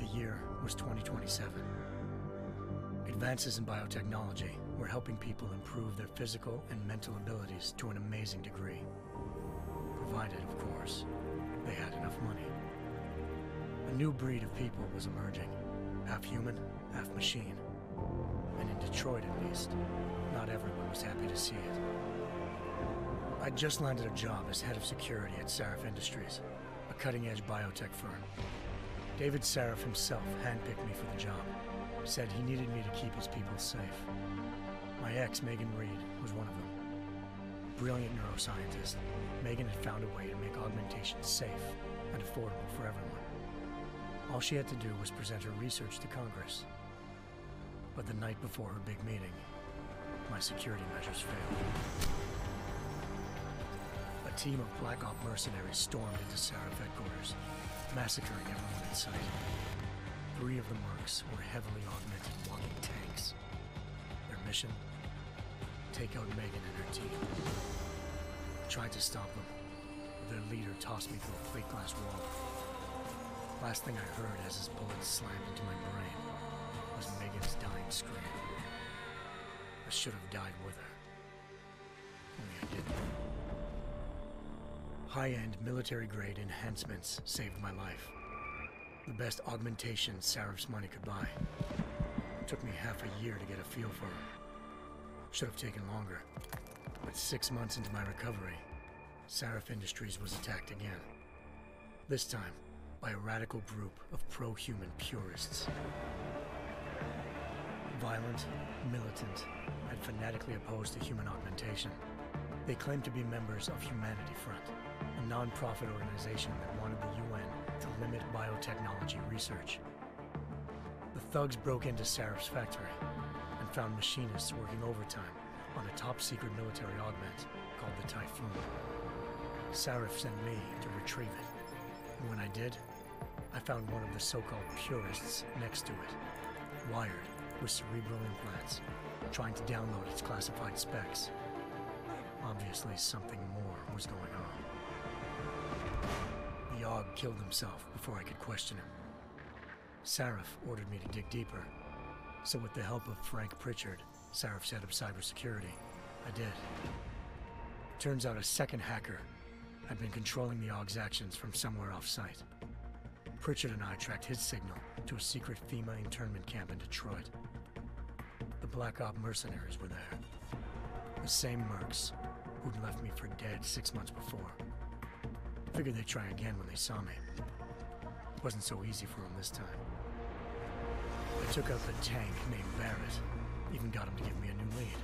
The year was 2027. Advances in biotechnology were helping people improve their physical and mental abilities to an amazing degree. Provided, of course, they had enough money. A new breed of people was emerging, half human, half machine. And in Detroit, at least, not everyone was happy to see it. I'd just landed a job as head of security at Sarif Industries, a cutting-edge biotech firm. David Sarif himself handpicked me for the job, said he needed me to keep his people safe. My ex, Megan Reed, was one of them. Brilliant neuroscientist, Megan had found a way to make augmentation safe and affordable for everyone. All she had to do was present her research to Congress. But the night before her big meeting, my security measures failed. A team of Black Op mercenaries stormed into Sarif headquarters, massacring everyone in sight. 3 of the mercs were heavily augmented walking tanks. Their mission? Take out Megan and her team. I tried to stop them, but their leader tossed me through a plate glass wall. Last thing I heard as his bullets slammed into my brain was Megan's dying scream. I should have died with her. Only I didn't. High-end military-grade enhancements saved my life. The best augmentation Sarif's money could buy. It took me half a year to get a feel for her. Should have taken longer. But 6 months into my recovery, Sarif Industries was attacked again. This time, by a radical group of pro-human purists. Violent, militant, and fanatically opposed to human augmentation. They claimed to be members of Humanity Front, a non-profit organization that wanted the UN to limit biotechnology research. The thugs broke into Sarif's factory and found machinists working overtime on a top-secret military augment called the Typhoon. Sarif sent me to retrieve it, and when I did, I found one of the so-called purists next to it, wired with cerebral implants, trying to download its classified specs. Obviously, something more was going on. The AUG killed himself before I could question him. Sarif ordered me to dig deeper, so with the help of Frank Pritchard, Sarif's head of cybersecurity, I did. Turns out a second hacker had been controlling the AUG's actions from somewhere off-site. Pritchard and I tracked his signal to a secret FEMA internment camp in Detroit. The Black Op mercenaries were there. The same mercs who'd left me for dead 6 months before. Figured they'd try again when they saw me. Wasn't so easy for them this time. I took out the tank named Barrett, even got him to give me a new lead.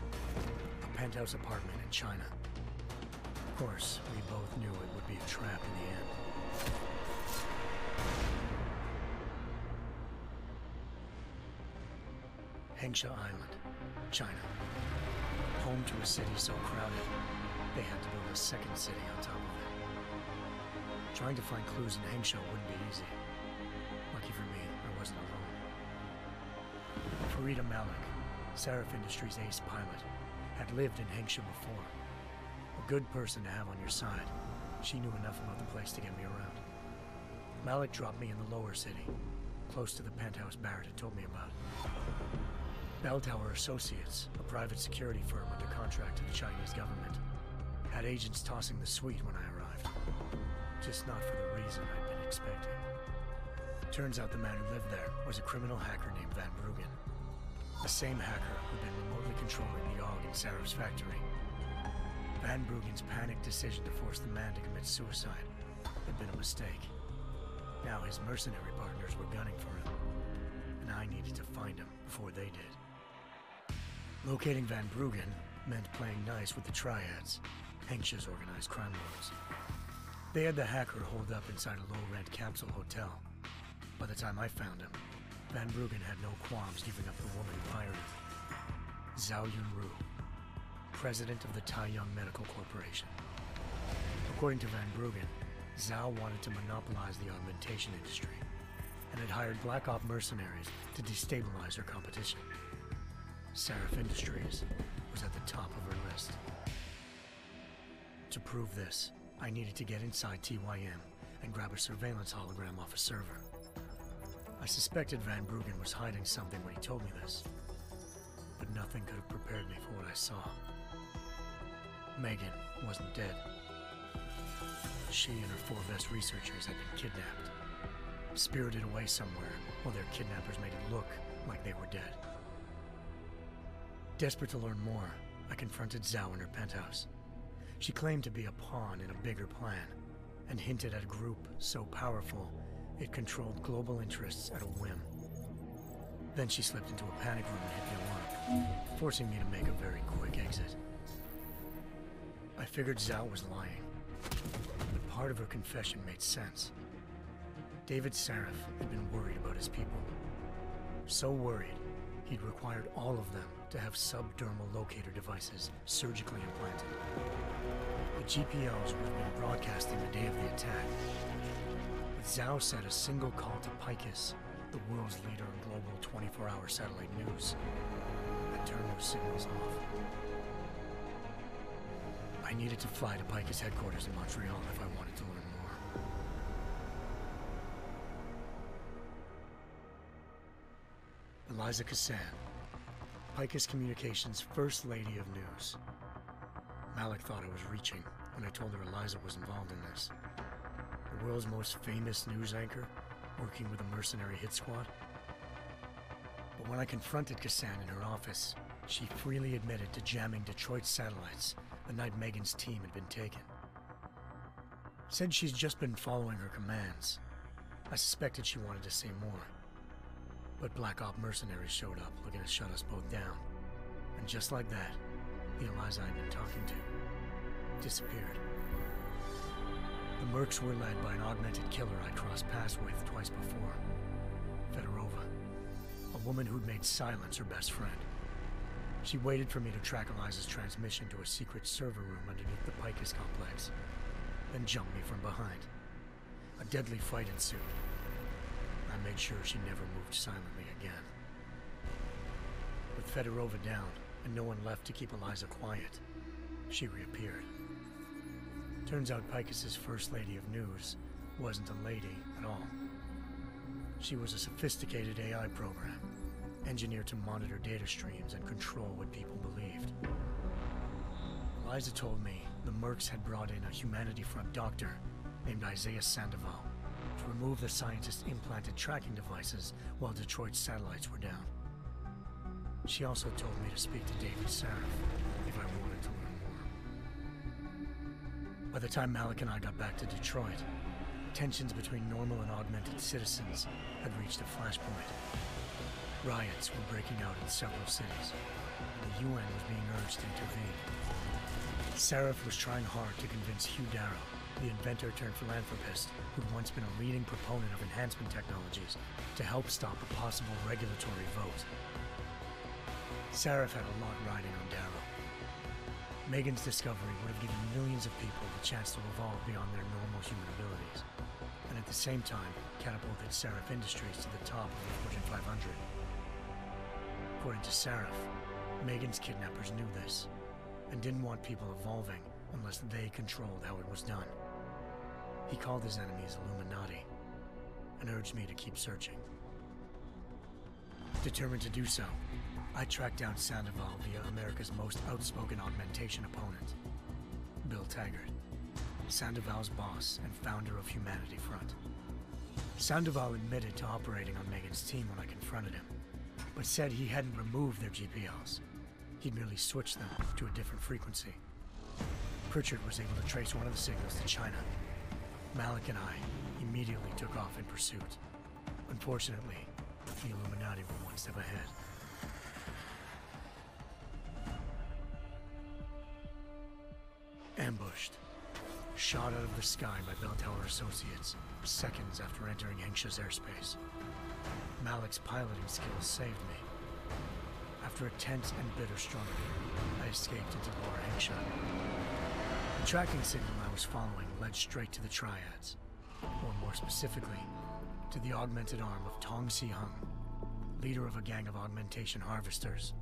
A penthouse apartment in China. Of course, we both knew it would be a trap in the end. Hengsha Island, China. Home to a city so crowded, they had to build a second city on top of it. Trying to find clues in Hengsha wouldn't be easy. Lucky for me, I wasn't alone. Farida Malik, Sarif Industries' ace pilot, had lived in Hengsha before. A good person to have on your side. She knew enough about the place to get me around. Malik dropped me in the lower city, close to the penthouse Barrett had told me about. Bell Tower Associates, a private security firm under contract to the Chinese government, had agents tossing the suite when I arrived. Just not for the reason I'd been expecting. Turns out the man who lived there was a criminal hacker named Van Bruggen. The same hacker who'd been remotely controlling the AUG in Sarif's factory. Van Bruggen's panicked decision to force the man to commit suicide had been a mistake. Now his mercenary partners were gunning for him, and I needed to find him before they did. Locating Van Bruggen meant playing nice with the Triads, Hengsha's organized crime lords. They had the hacker holed up inside a low-rent capsule hotel. By the time I found him, Van Bruggen had no qualms giving up the woman who hired him. Zhao Yunru, president of the Taiyang Medical Corporation. According to Van Bruggen, Zhao wanted to monopolize the augmentation industry and had hired Black Op mercenaries to destabilize her competition. Sarif Industries was at the top of her list. To prove this, I needed to get inside TYM and grab a surveillance hologram off a server. I suspected Van Bruggen was hiding something when he told me this, but nothing could have prepared me for what I saw. Megan wasn't dead. She and her 4 Vest researchers had been kidnapped, spirited away somewhere while their kidnappers made it look like they were dead. Desperate to learn more, I confronted Zhao in her penthouse. She claimed to be a pawn in a bigger plan, and hinted at a group so powerful it controlled global interests at a whim. Then she slipped into a panic room and hit the alarm, forcing me to make a very quick exit. I figured Zhao was lying, but part of her confession made sense. David Sarif had been worried about his people. So worried, he'd required all of them to have subdermal locator devices surgically implanted. The GPOs would have been broadcasting the day of the attack. But Zhao said a single call to Picus, the world's leader in global 24-hour satellite news, had turned those signals off. I needed to fly to Picus headquarters in Montreal if I wanted to learn more. Eliza Cassan, Picus Communications' First Lady of News. Malik thought I was reaching when I told her Eliza was involved in this. The world's most famous news anchor, working with a mercenary hit squad. But when I confronted Cassan in her office, she freely admitted to jamming Detroit's satellites the night Megan's team had been taken. Said she's just been following her commands. I suspected she wanted to say more. But Black Op mercenaries showed up looking to shut us both down. And just like that, the Eliza I'd been talking to disappeared. The Mercs were led by an augmented killer I'd crossed paths with twice before. Fedorova, a woman who'd made silence her best friend. She waited for me to track Eliza's transmission to a secret server room underneath the Picus complex, then jumped me from behind. A deadly fight ensued. I made sure she never moved silently again. With Fedorova down and no one left to keep Eliza quiet, she reappeared. Turns out Picus's First Lady of News wasn't a lady at all. She was a sophisticated AI program, engineered to monitor data streams and control what people believed. Eliza told me the Mercs had brought in a Humanity Front doctor named Isaiah Sandoval to remove the scientist's implanted tracking devices while Detroit's satellites were down. She also told me to speak to David Sarif if I wanted to learn more. By the time Malik and I got back to Detroit, tensions between normal and augmented citizens had reached a flashpoint. Riots were breaking out in several cities, and the UN was being urged to intervene. Sarif was trying hard to convince Hugh Darrow, the inventor-turned-philanthropist who'd once been a leading proponent of enhancement technologies, to help stop a possible regulatory vote. Sarif had a lot riding on Darrow. Megan's discovery would have given millions of people the chance to evolve beyond their normal human abilities, and at the same time catapulted Sarif Industries to the top of the Fortune 500. According to Sarif, Megan's kidnappers knew this, and didn't want people evolving unless they controlled how it was done. He called his enemies Illuminati, and urged me to keep searching. Determined to do so, I tracked down Sandoval via America's most outspoken augmentation opponent, Bill Taggart, Sandoval's boss and founder of Humanity Front. Sandoval admitted to operating on Megan's team when I confronted him, but said he hadn't removed their GPLs. He'd merely switched them to a different frequency. Pritchard was able to trace one of the signals to China. Malik and I immediately took off in pursuit. Unfortunately, the Illuminati were one step ahead. Ambushed. Shot out of the sky by Bell Tower Associates, seconds after entering Hengsha's airspace. Malik's piloting skills saved me. After a tense and bitter struggle, I escaped into Lower Hengsha. The tracking signal I was following led straight to the Triads, or more specifically, to the augmented arm of Tong Si-hung, leader of a gang of augmentation harvesters.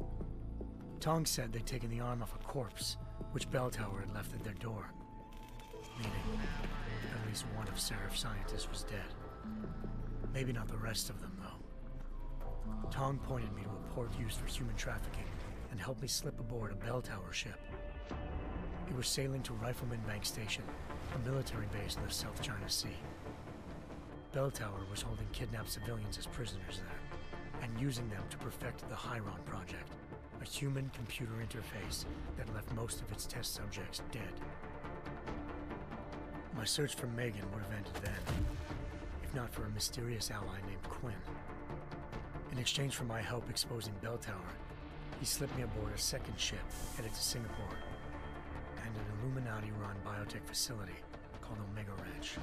Tong said they'd taken the arm off a corpse, which Bell Tower had left at their door, meaning at least one of Sarif's scientists was dead. Maybe not the rest of them, though. Tong pointed me to a port used for human trafficking and helped me slip aboard a bell tower ship. It was sailing to Rifleman Bank Station, a military base in the South China Sea. Bell Tower was holding kidnapped civilians as prisoners there, and using them to perfect the Chiron Project, a human-computer interface that left most of its test subjects dead. My search for Megan would have ended then, if not for a mysterious ally named Quinn. In exchange for my help exposing Bell Tower, he slipped me aboard a second ship headed to Singapore, and an Illuminati-run biotech facility called Omega Ranch.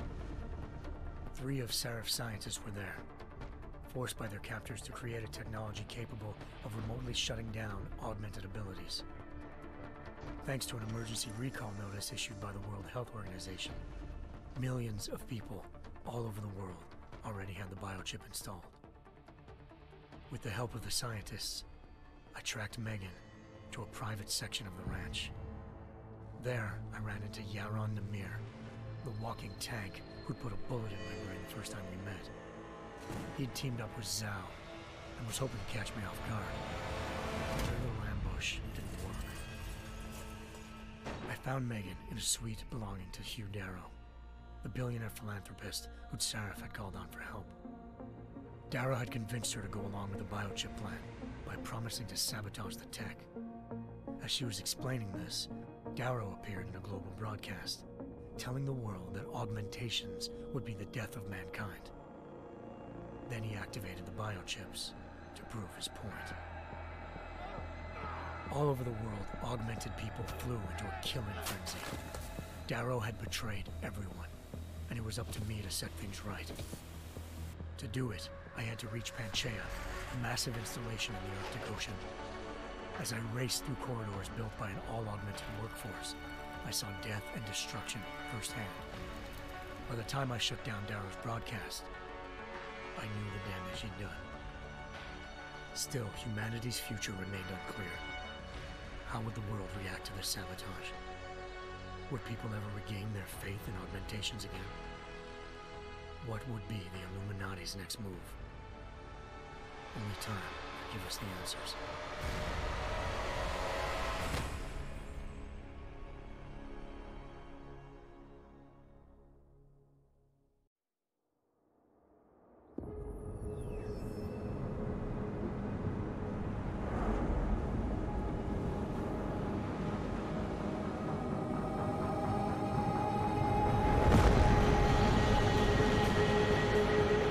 3 of Seraph's scientists were there, forced by their captors to create a technology capable of remotely shutting down augmented abilities. Thanks to an emergency recall notice issued by the World Health Organization, millions of people all over the world already had the biochip installed. With the help of the scientists, I tracked Megan to a private section of the ranch. There, I ran into Yaron Namir, the walking tank who'd put a bullet in my brain the first time we met. He'd teamed up with Zhao and was hoping to catch me off guard. Their little ambush didn't work. I found Megan in a suite belonging to Hugh Darrow, the billionaire philanthropist who'd Seraph had called on for help. Darrow had convinced her to go along with the biochip plan by promising to sabotage the tech. As she was explaining this, Darrow appeared in a global broadcast, telling the world that augmentations would be the death of mankind. Then he activated the biochips to prove his point. All over the world, augmented people flew into a killing frenzy. Darrow had betrayed everyone, and it was up to me to set things right. To do it, I had to reach Panchaea, a massive installation in the Arctic Ocean. As I raced through corridors built by an all-augmented workforce, I saw death and destruction firsthand. By the time I shut down Darrow's broadcast, I knew the damage he'd done. Still, humanity's future remained unclear. How would the world react to this sabotage? Would people ever regain their faith in augmentations again? What would be the Illuminati's next move? Only time could give us the answers.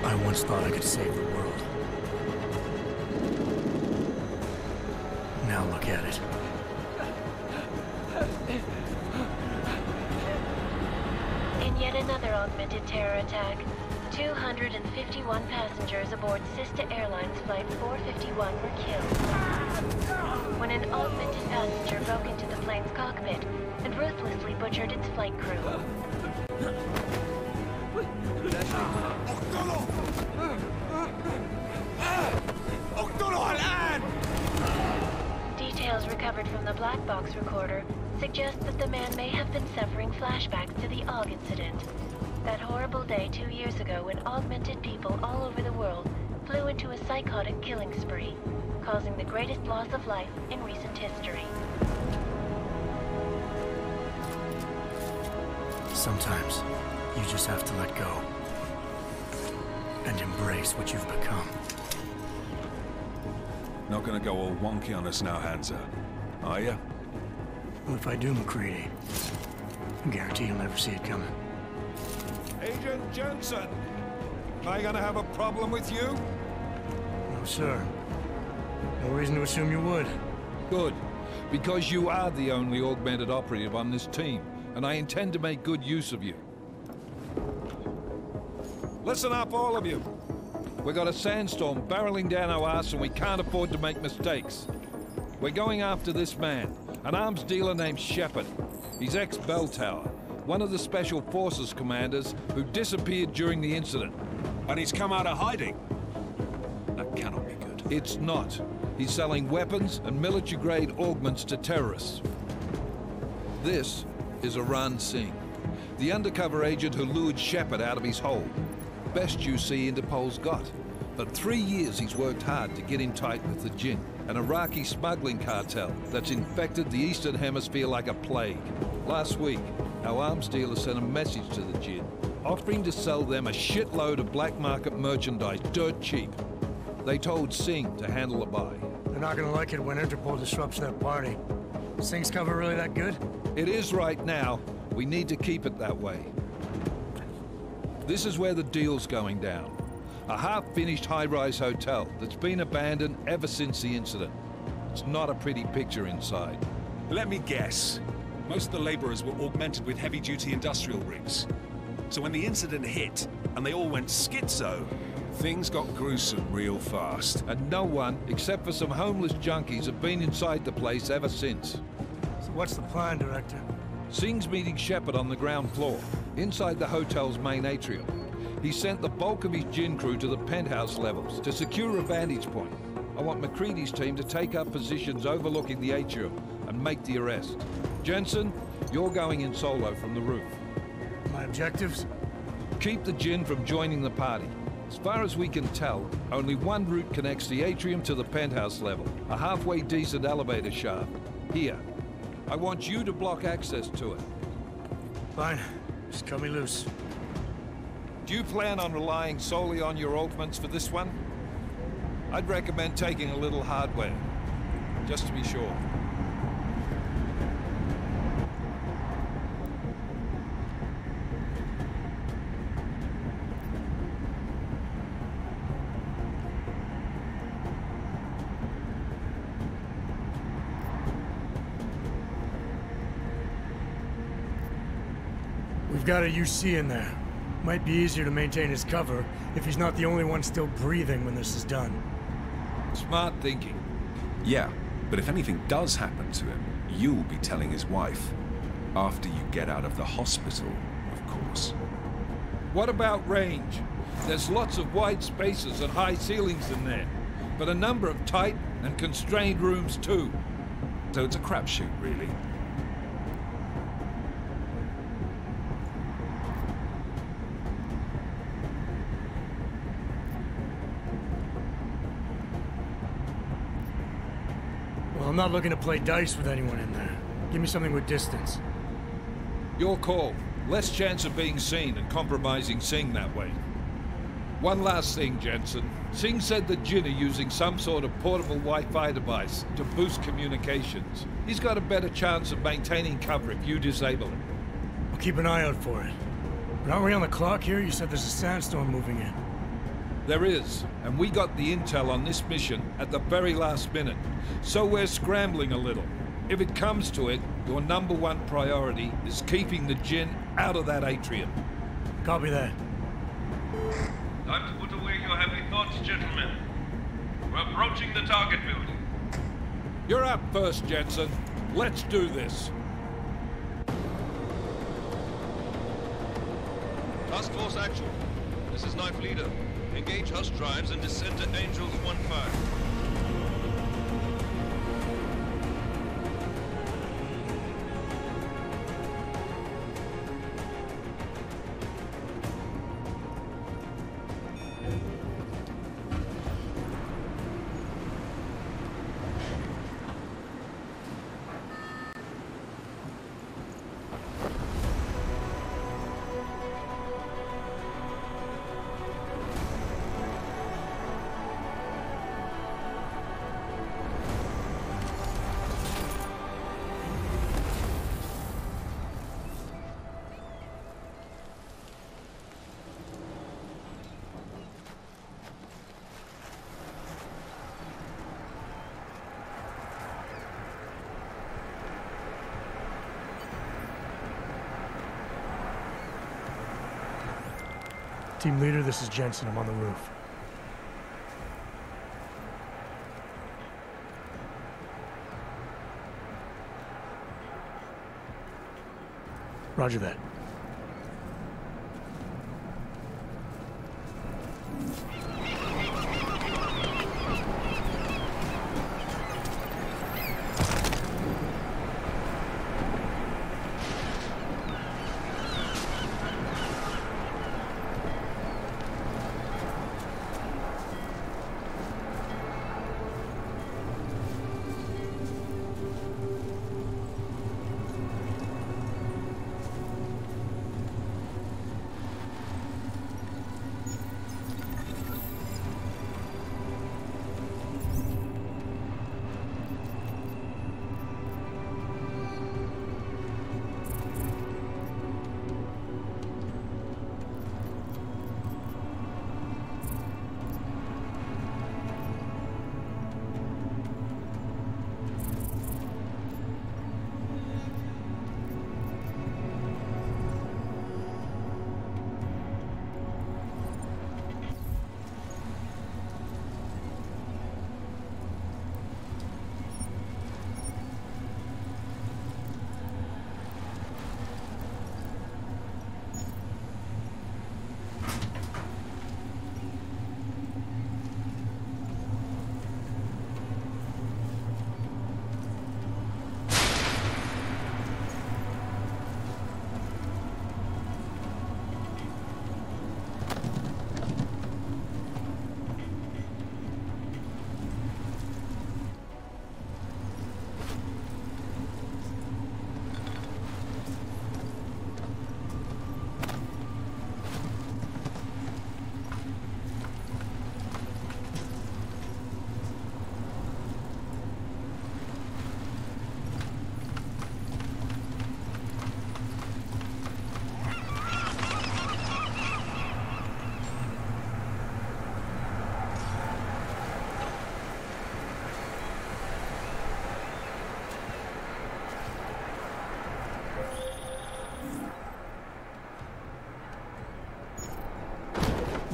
I once thought I could save the world. Now look at it. In yet another augmented terror attack, 251 passengers aboard Sister Airlines Flight 451 were killed when an augmented passenger broke into the plane's cockpit and ruthlessly butchered its flight crew. Details recovered from the black box recorder suggest that the man may have been suffering flashbacks to the AUG incident. That horrible day 2 years ago when augmented people all over the world flew into a psychotic killing spree, causing the greatest loss of life in recent history. Sometimes, you just have to let go and embrace what you've become. Not gonna go all wonky on us now, Hansa, are you? Well, if I do, McCready, I guarantee you'll never see it coming. Agent Jensen, am I gonna have a problem with you? No, sir. No reason to assume you would. Good, because you are the only augmented operative on this team, and I intend to make good use of you. Listen up, all of you. We've got a sandstorm barreling down our arse and we can't afford to make mistakes. We're going after this man, an arms dealer named Shepard. He's ex-Bell Tower, one of the Special Forces commanders who disappeared during the incident. And he's come out of hiding? That cannot be good. It's not. He's selling weapons and military-grade augments to terrorists. This is Aran Singh, the undercover agent who lured Shepard out of his hole. best UC Interpol's got. For 3 years he's worked hard to get in tight with the Jinn, an Iraqi smuggling cartel that's infected the Eastern Hemisphere like a plague. Last week, our arms dealer sent a message to the Jinn, offering to sell them a shitload of black market merchandise dirt cheap. They told Singh to handle the buy. They're not gonna like it when Interpol disrupts that party. Sing's cover really that good? It is right now. We need to keep it that way. This is where the deal's going down. A half-finished high-rise hotel that's been abandoned ever since the incident. It's not a pretty picture inside. Let me guess. Most of the laborers were augmented with heavy-duty industrial rigs. So when the incident hit, and they all went schizo, things got gruesome real fast. And no one, except for some homeless junkies, have been inside the place ever since. So what's the plan, Director? Singh's meeting Shepard on the ground floor, inside the hotel's main atrium. He sent the bulk of his Jinn crew to the penthouse levels to secure a vantage point. I want McCready's team to take up positions overlooking the atrium and make the arrest. Jensen, you're going in solo from the roof. My objectives? Keep the Jinn from joining the party. As far as we can tell, only one route connects the atrium to the penthouse level, a halfway decent elevator shaft. Here. I want you to block access to it. Fine. Just cut me loose. Do you plan on relying solely on your augments for this one? I'd recommend taking a little hardware, just to be sure. We've got a UC in there. Might be easier to maintain his cover if he's not the only one still breathing when this is done. Smart thinking. Yeah, but if anything does happen to him, you'll be telling his wife. After you get out of the hospital, of course. What about range? There's lots of wide spaces and high ceilings in there, but a number of tight and constrained rooms too. So it's a crapshoot, really. Well, I'm not looking to play dice with anyone in there. Give me something with distance. Your call. Less chance of being seen and compromising Singh that way. One last thing, Jensen. Singh said the Jinn are using some sort of portable Wi-Fi device to boost communications. He's got a better chance of maintaining cover if you disable it. I'll keep an eye out for it. But aren't we on the clock here? You said there's a sandstorm moving in. There is, and we got the intel on this mission at the very last minute, so we're scrambling a little. If it comes to it, your #1 priority is keeping the Jinn out of that atrium. Copy that. Time to put away your heavy thoughts, gentlemen. We're approaching the target building. You're up first, Jensen. Let's do this. Task Force action. This is Knife Leader. Engage Hush drives and descend to Angels 1-5. Team leader, this is Jensen. I'm on the roof. Roger that.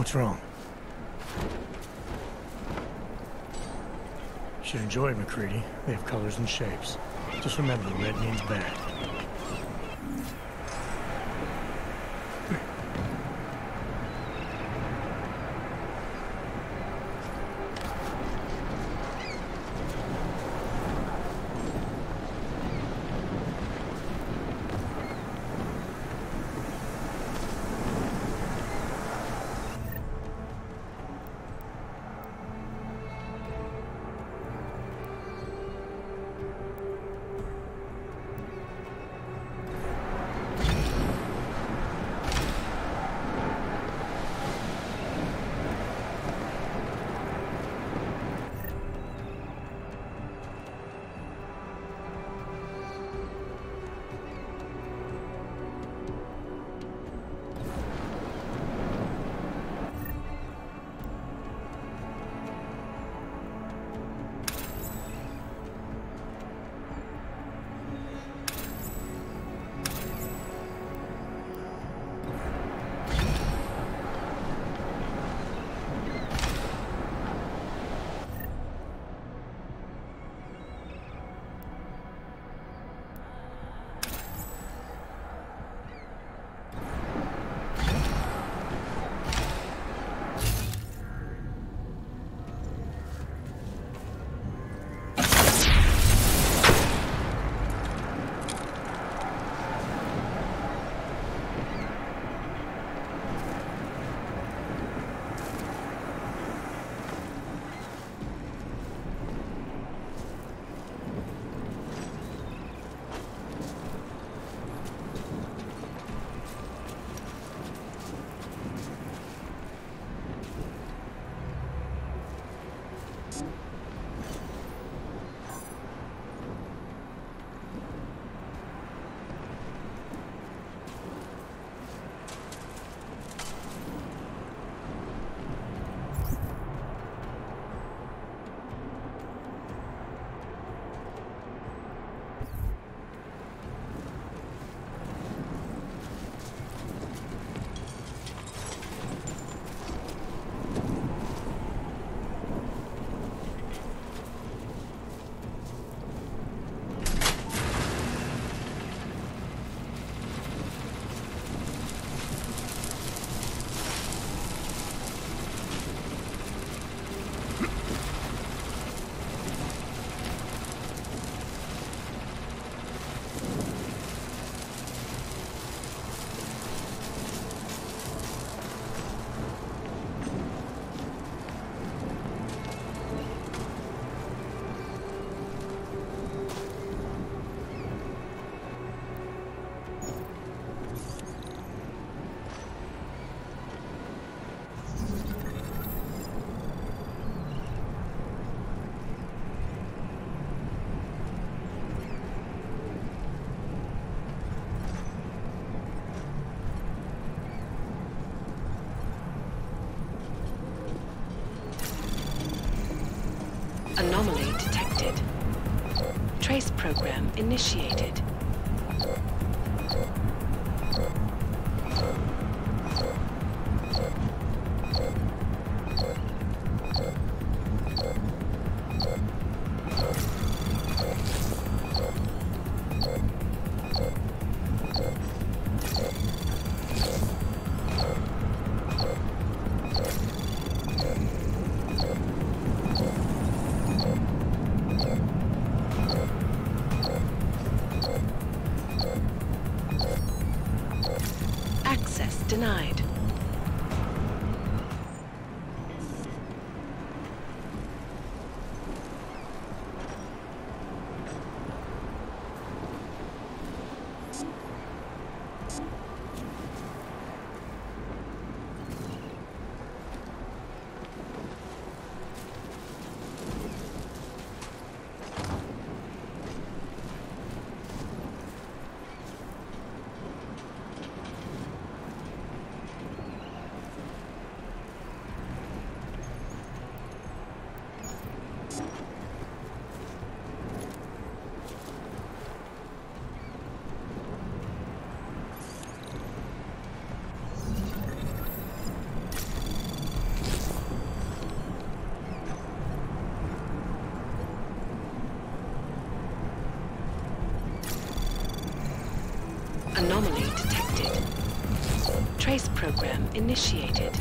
What's wrong? You should enjoy it, McCready. They have colors and shapes. Just remember, red means bad. Anomaly detected. Trace program initiated. Anomaly detected. Trace program initiated.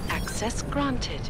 Access granted.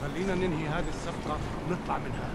خلينا ننهي هذه الصفقة ونطلع منها.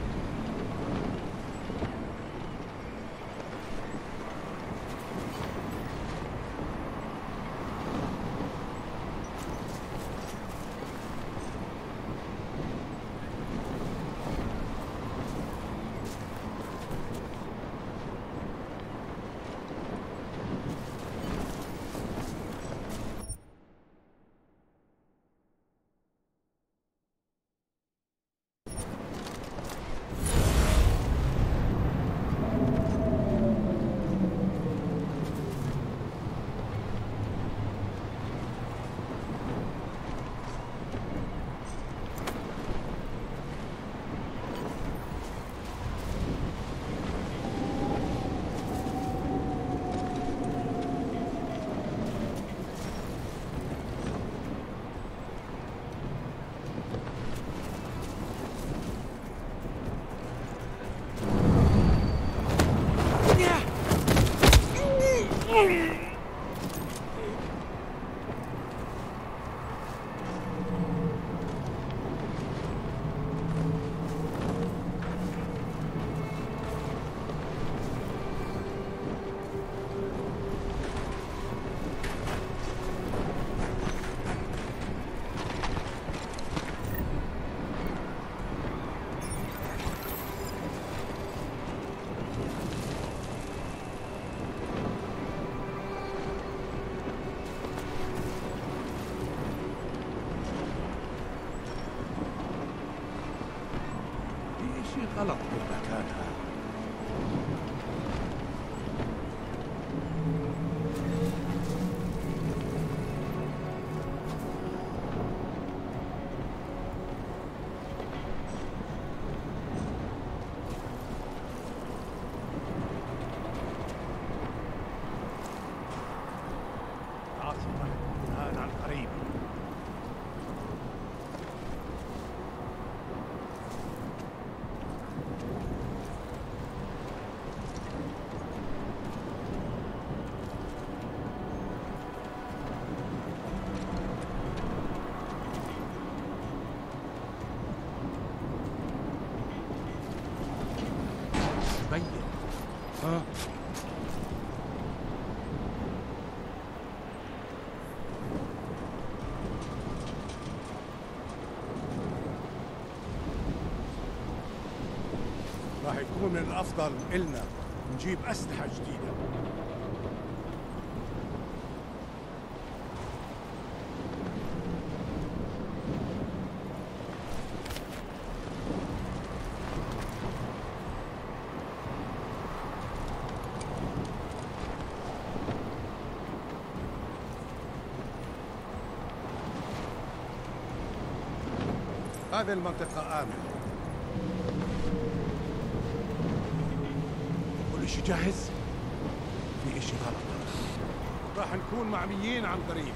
غلط بالمكان هذا. عاصمة هذا عن قريب. بين راح يكون من الأفضل إلنا نجيب أسلحة جديدة. هذه المنطقة آمنة. كل شيء جاهز؟ في إشي غلط. راح نكون معميين عن قريب.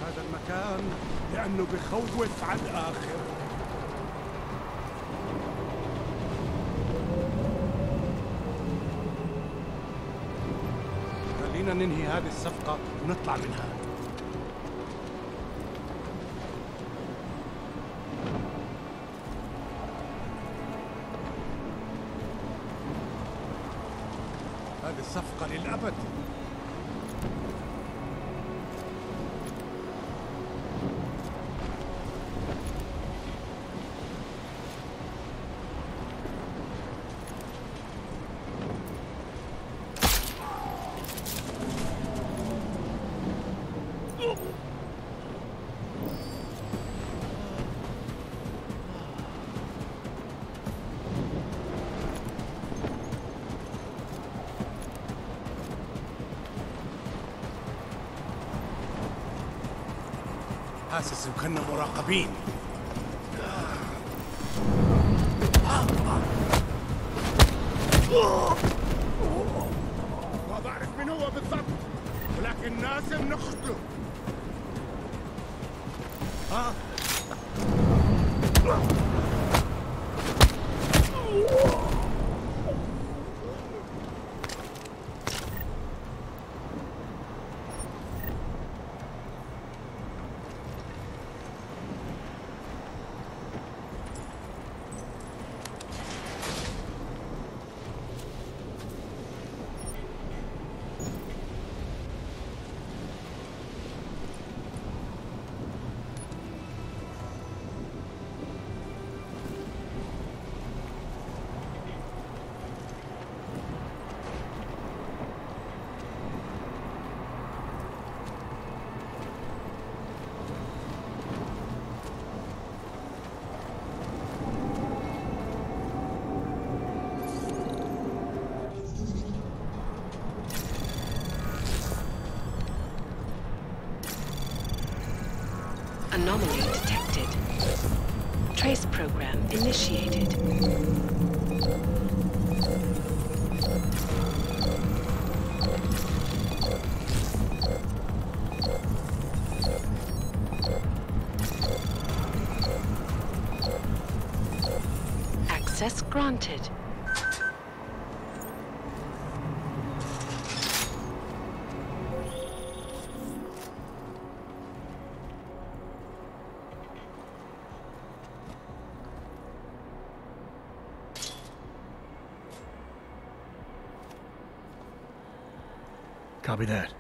هذا المكان لأنه بخوف على الآخر. خلينا ننهي هذه الصفقة ونطلع منها. هذه الصفقة للأبد. حاسس وكنا مراقبين. ما بعرف من هو بالضبط، ولكن لازم نقتله. Anomaly detected. Trace program initiated. Access granted. Copy that.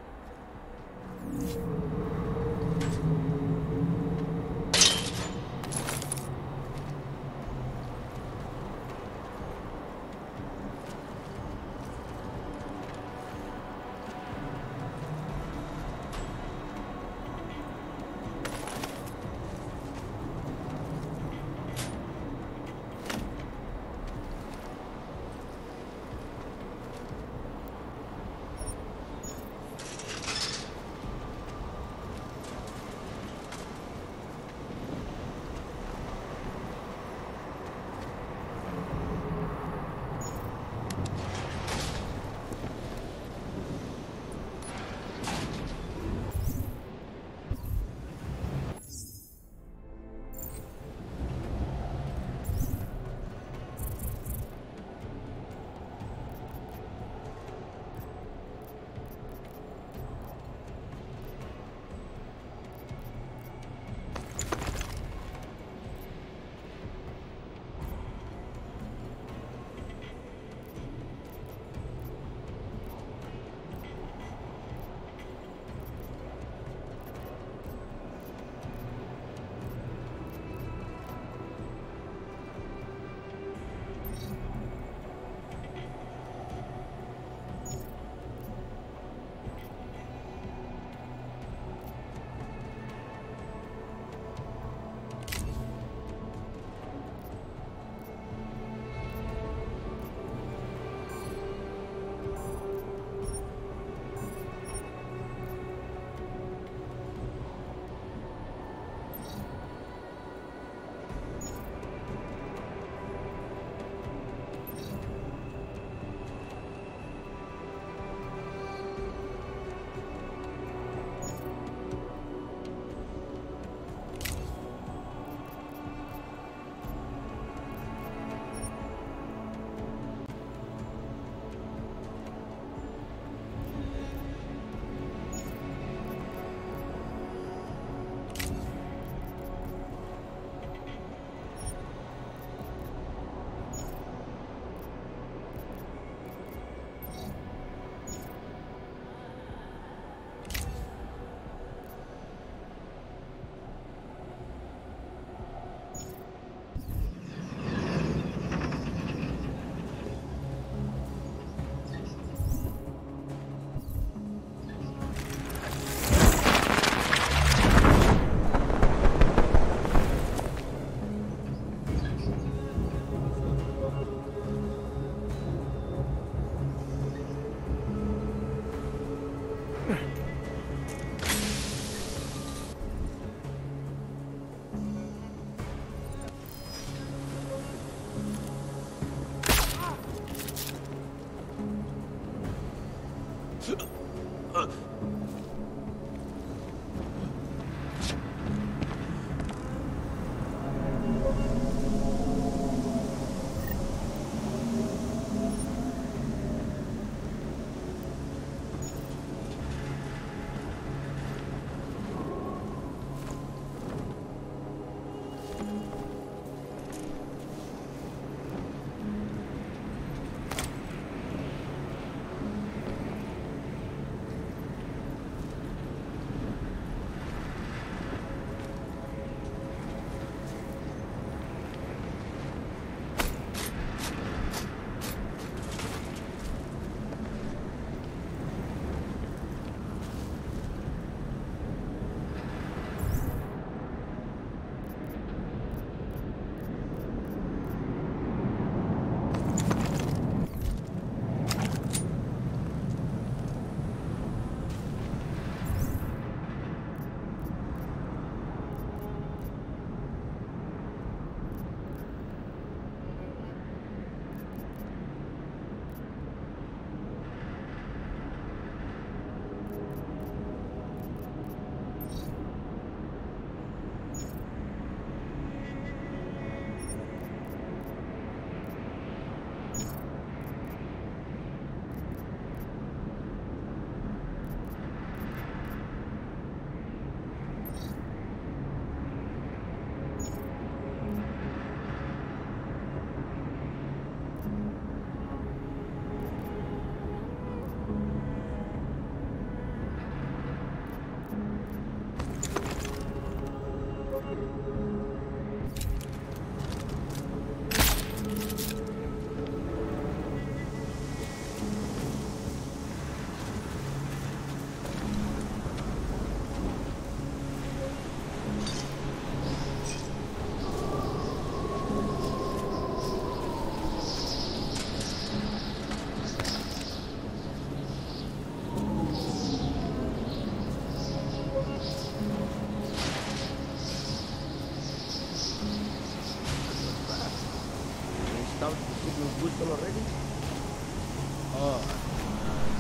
البوستر already?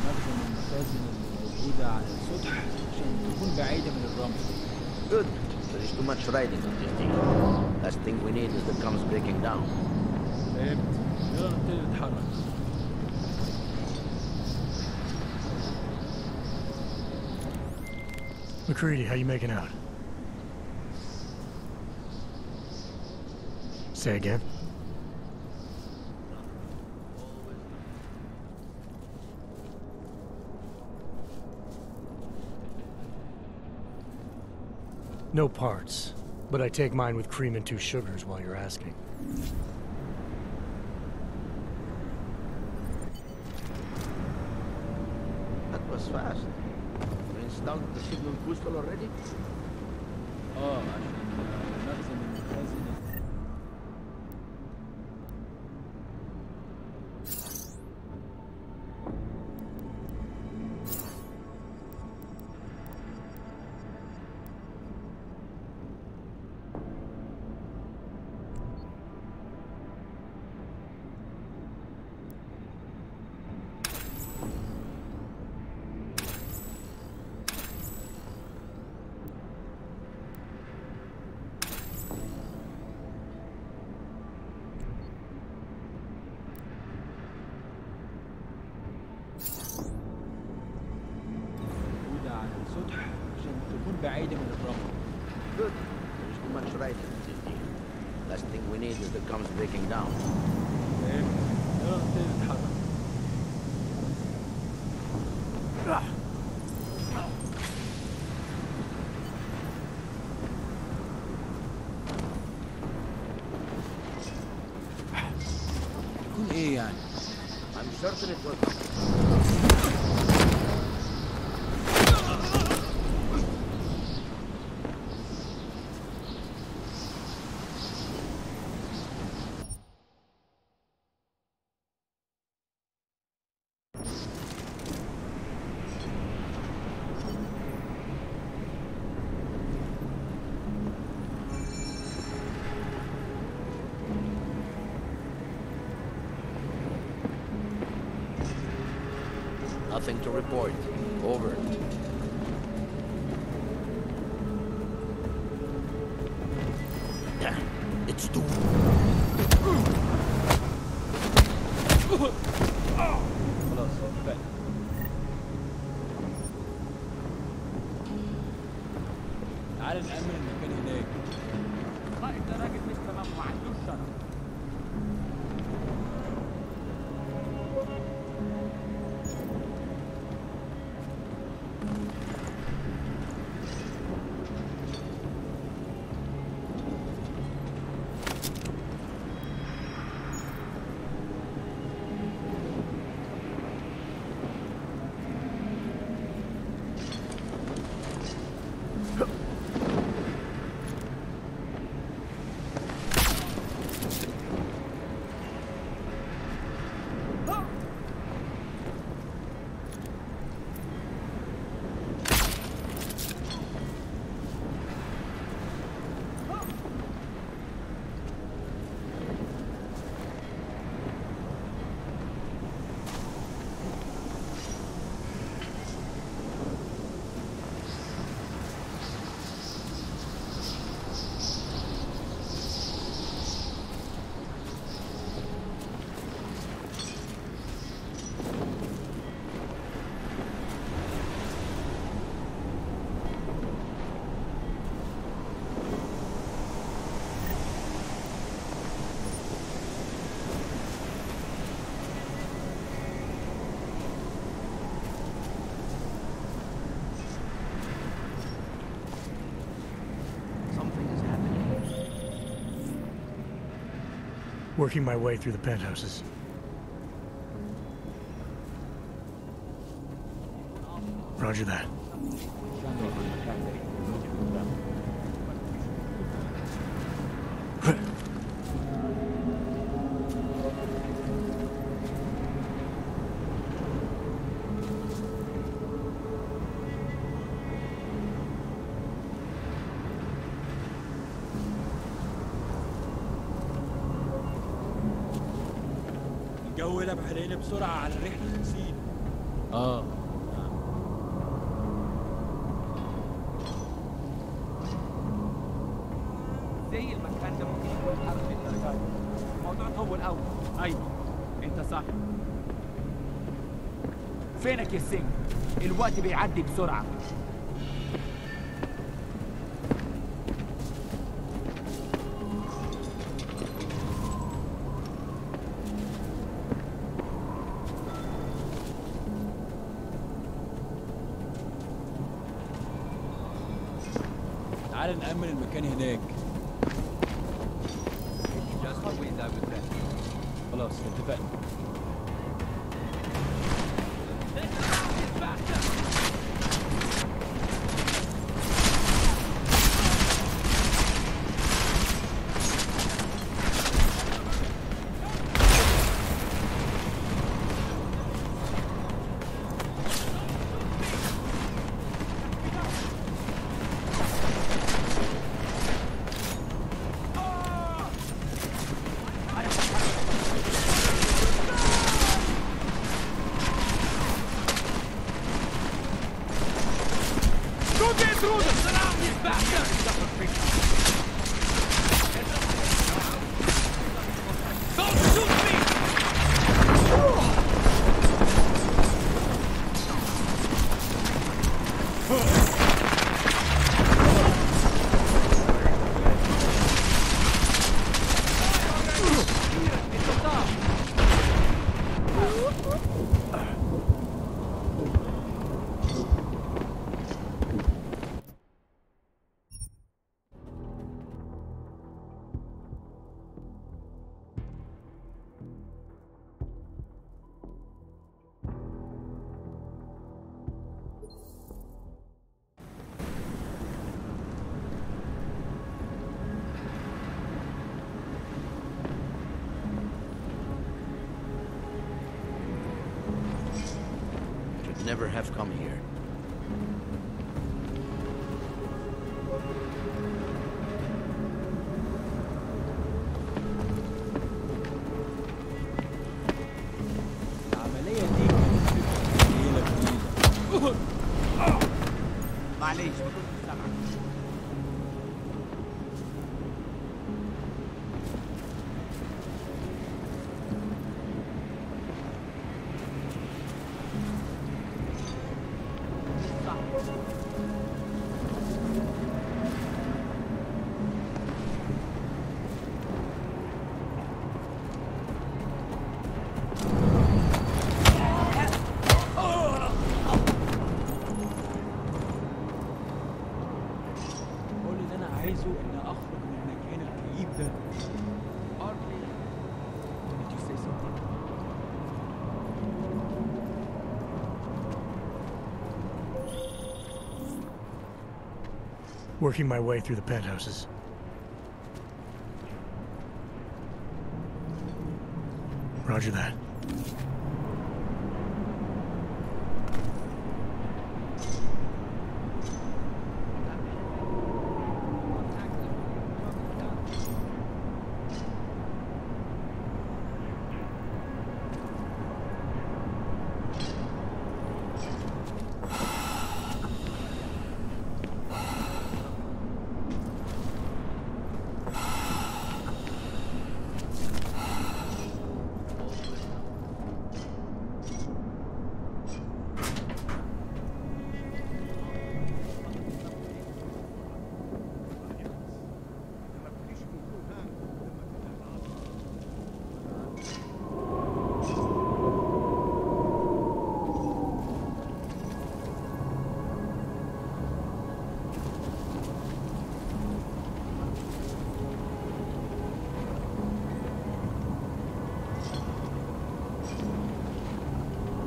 نخزن المخازن الموجودة على السطح عشان تكون بعيدة من الرمل. Good. There is too much riding on this deal. Last thing we need is the comes breaking down. فهمت. يلا نبتدي نتحرك. McCready, how you making out? Say again? No parts, but I take mine with cream and 2 sugars while you're asking. That was fast. You installed the signal booster already? عشان نخزن المخازن. السطح عشان تكون بعيدة من الرمل. Good. There is too much riding on this deal. Last thing we need is the comes breaking down. يلا نبتدي نتحرك. يكون ايه يعني؟ I'm certain it was. Nothing to report. Over. It's too... خلاص كفاية. تعال نأمن المكان هناك. قائد ده راجل مش تمام وما عندوش شرف. Working my way through the penthouses. Roger that. الجو قلب علينا بسرعة على الرحلة 50. زي المكان ده ممكن يكون حرب الدرجات. الموضوع طول قوي. ايوه انت صح. فينك يا سينج؟ الوقت بيعدي بسرعة. تعال نأمن المكان هناك. خلاص اتفقنا. Never have come here. العملية دي كانت ليلة جديدة. معليش ما كنتش سامعك. عايزه ان اخرج من المكان الكئيب ده. Did you say something? Working my way through the penthouses. Roger that.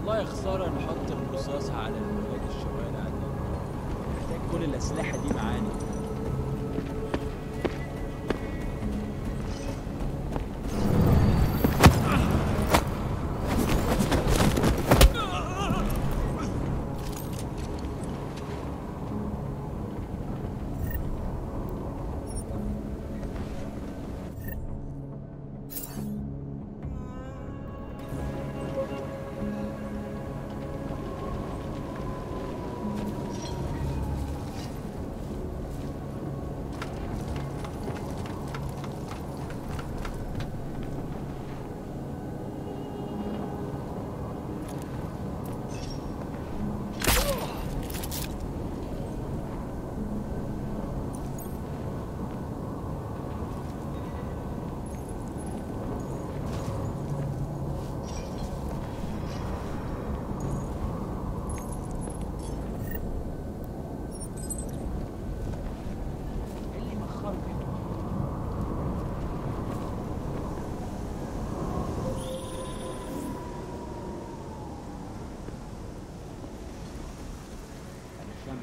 والله خسارة نحط الرصاص على الولاد الشوارع دي. محتاج كل الأسلحة دي معانا.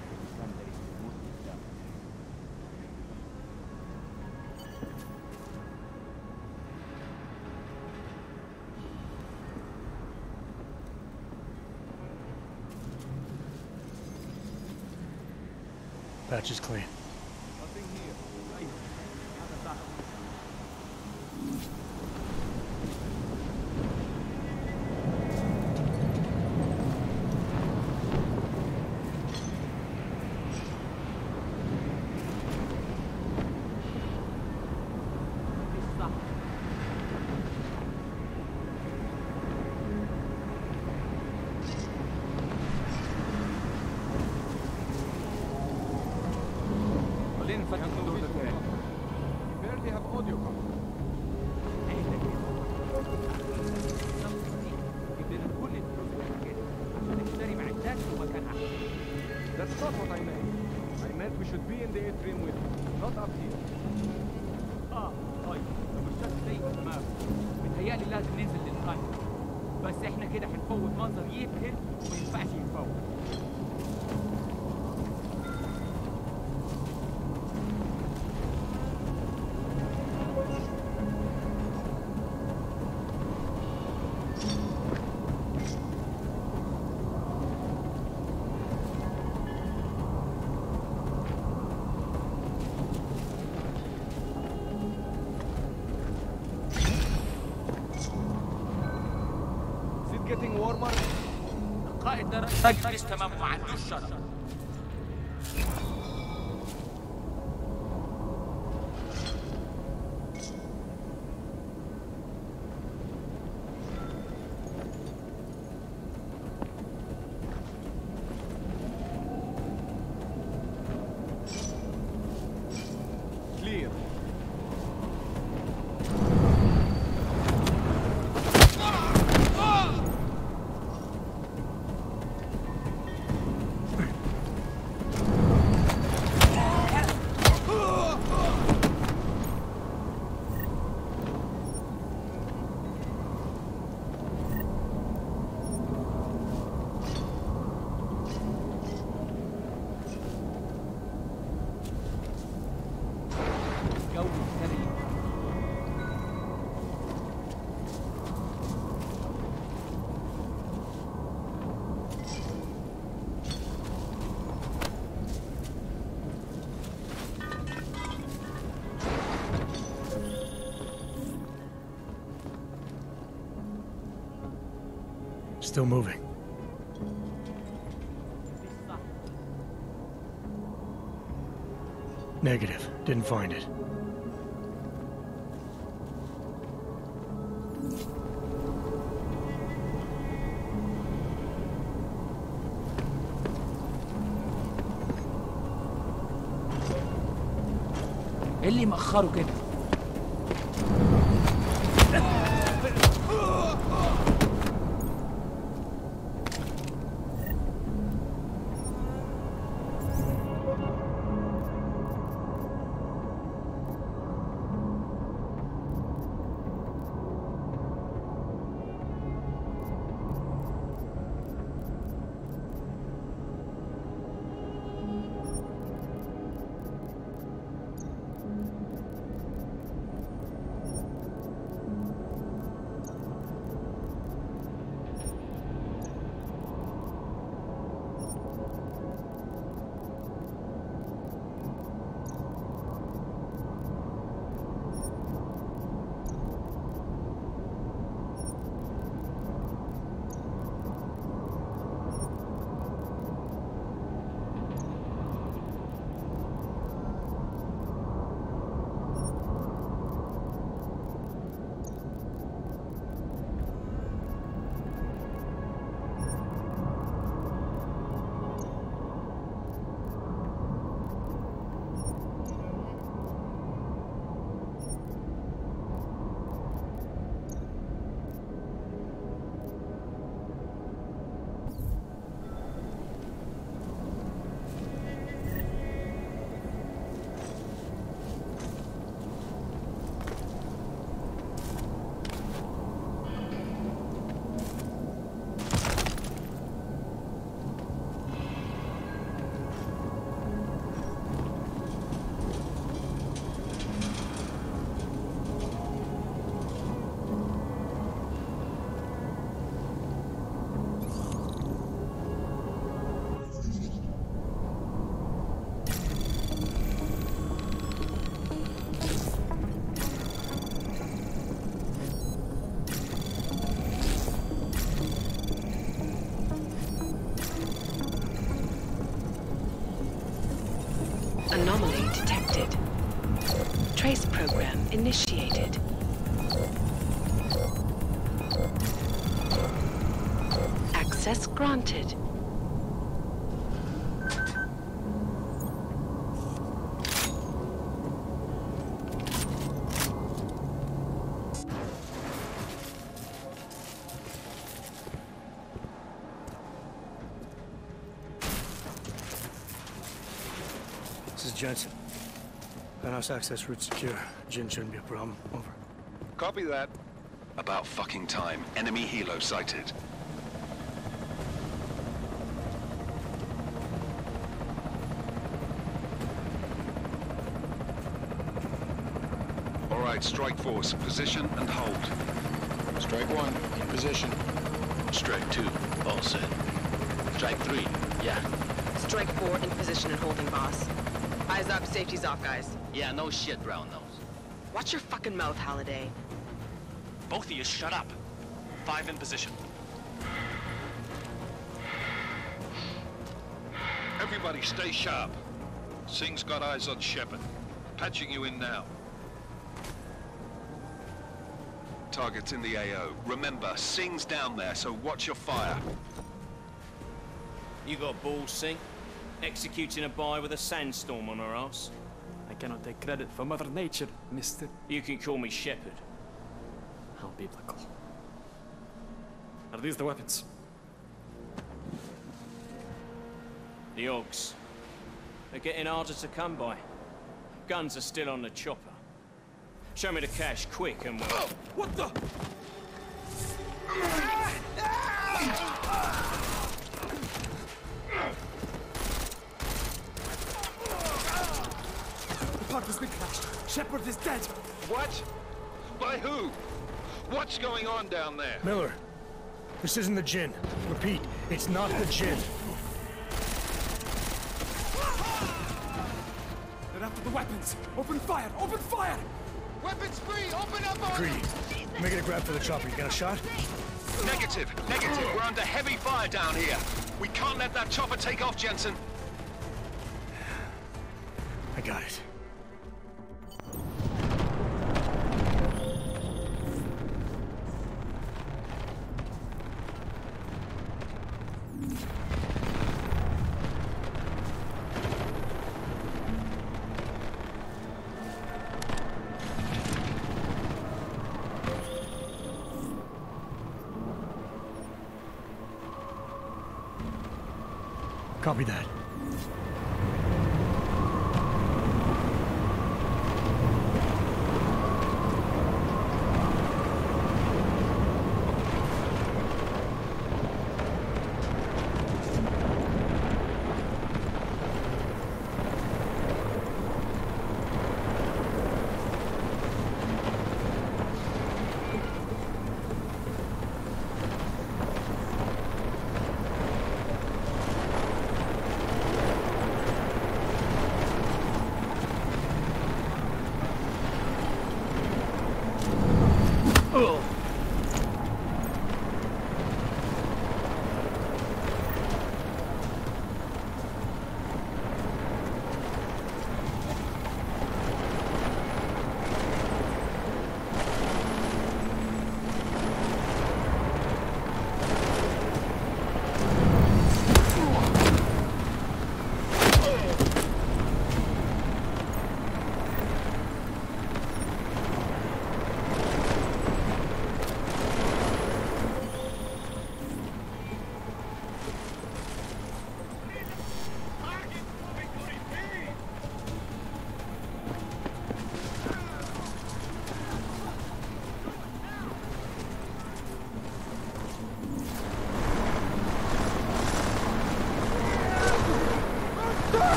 في المكان ده اسمه موت الدم. Patch is clean. Nothing here. أيوة. هذا صح. That's not what I meant. I meant we should be in the atrium with you, not up here. طيب لو الشخص زي تمام متهيألي لازم ننزل للقلب، بس احنا كده هنفوت منظر يبهر وما ينفعش يتفوت. Getting warmer? القائد ده راجل تمام وما عندوش شرف. Clear. Still moving. Negative. Didn't find it. ايه اللي مأخره كده؟ Anomaly detected. Trace program initiated. Access granted. This is Jensen. Penthouse access route secure. Jin shouldn't be a problem. Over. Copy that. About fucking time. Enemy helo sighted. All right, strike force. Position and hold. Strike 1, in position. Strike 2, all set. Strike 3, yeah. Strike 4, in position and holding, boss. Eyes up, safety's off, guys. Yeah, no shit, brown nose. Watch your fucking mouth, Halliday. Both of you shut up. 5 in position. Everybody stay sharp. Singh's got eyes on Shepard. Patching you in now. Target's in the AO. Remember, Singh's down there, so watch your fire. You got balls, Singh? Executing a buy with a sandstorm on her ass? I cannot take credit for Mother Nature, mister. You can call me Shepard. How biblical. Are these the weapons? The Ogs. They're getting harder to come by. Guns are still on the chopper. Show me the cash, quick, and we'll... Oh, what the? The park has been crashed. Shepard is dead. What? By who? What's going on down there? Miller, this isn't the Jinn. Repeat, it's not the Jinn. They're after the weapons. Open fire! Open fire! Weapons free! Open up on... Greedy. Making a grab for the chopper. You got a shot? Negative. Negative. We're under heavy fire down here. We can't let that chopper take off, Jensen. I got it. Copy that.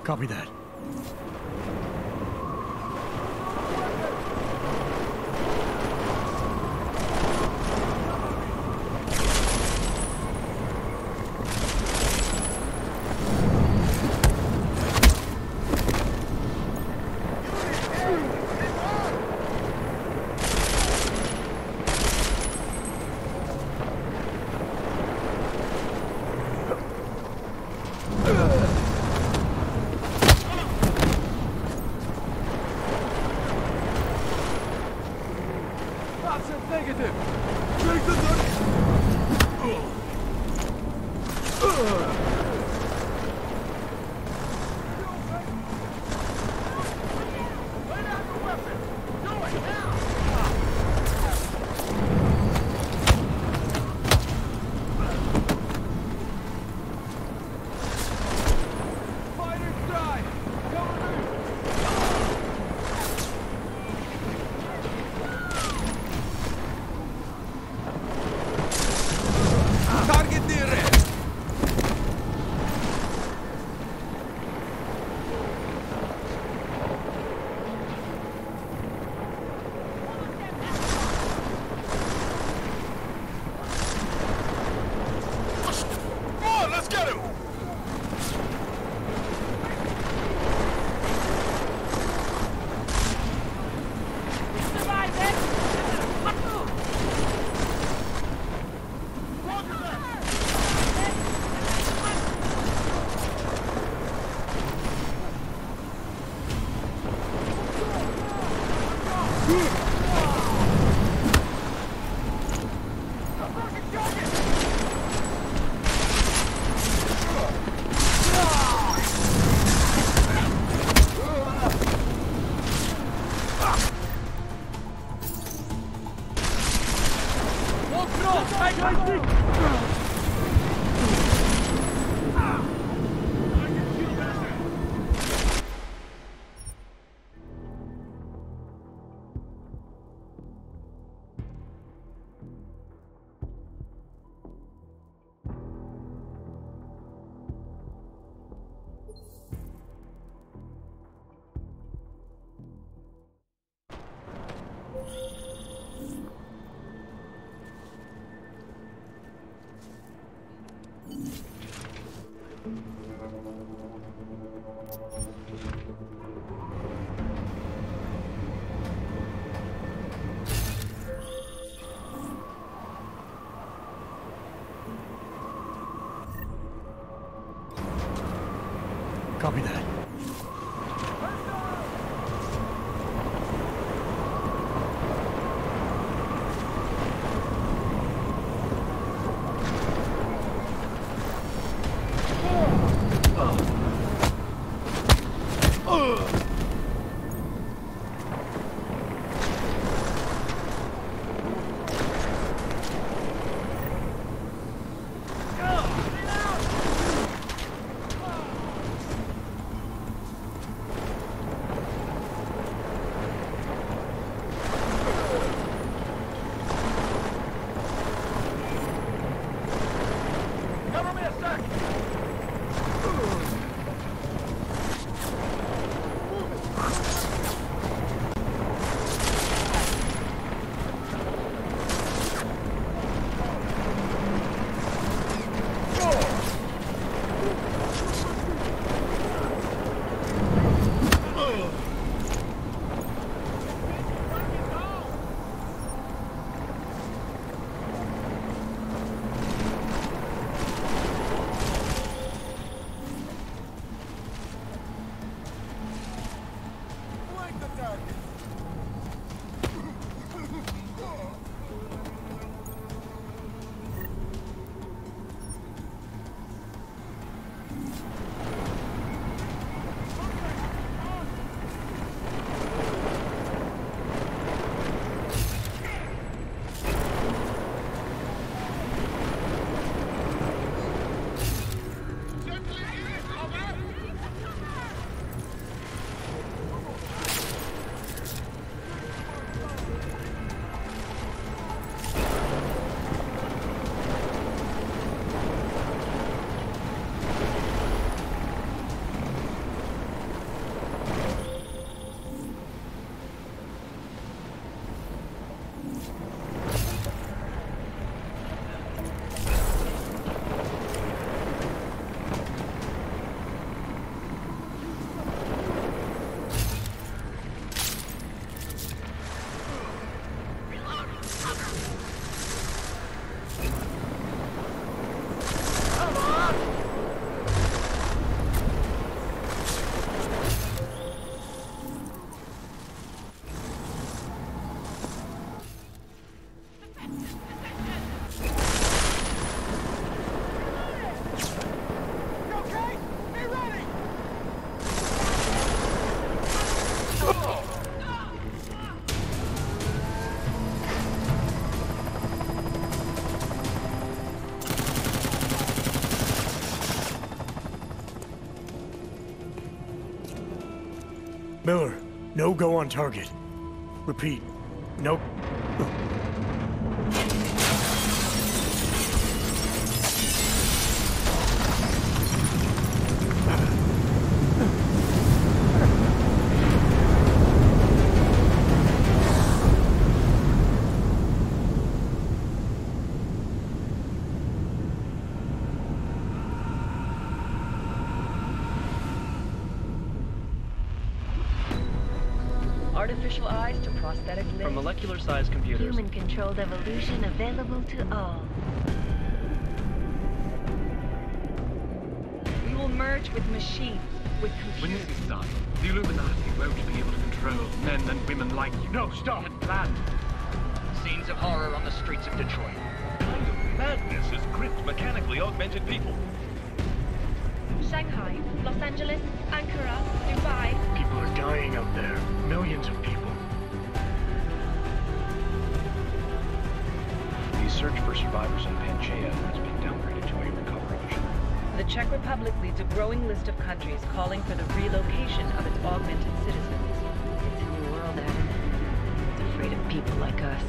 Copy that. Copy that. Miller, no go on target. Repeat, no... Artificial eyes to prosthetic limbs. From molecular-sized computers. Human-controlled evolution available to all. We will merge with machines, with computers. When this is done, the Illuminati won't be able to control men and women like you. No, stop! Had planned. Scenes of horror on the streets of Detroit. What kind of madness has gripped mechanically augmented people? Shanghai, Los Angeles, Ankara, Dubai. People are dying out there. Millions of people. The search for survivors in Pangaea has been downgraded to a recovery mission. The Czech Republic leads a growing list of countries calling for the relocation of its augmented citizens. It's a new world, Adam. It's afraid of people like us.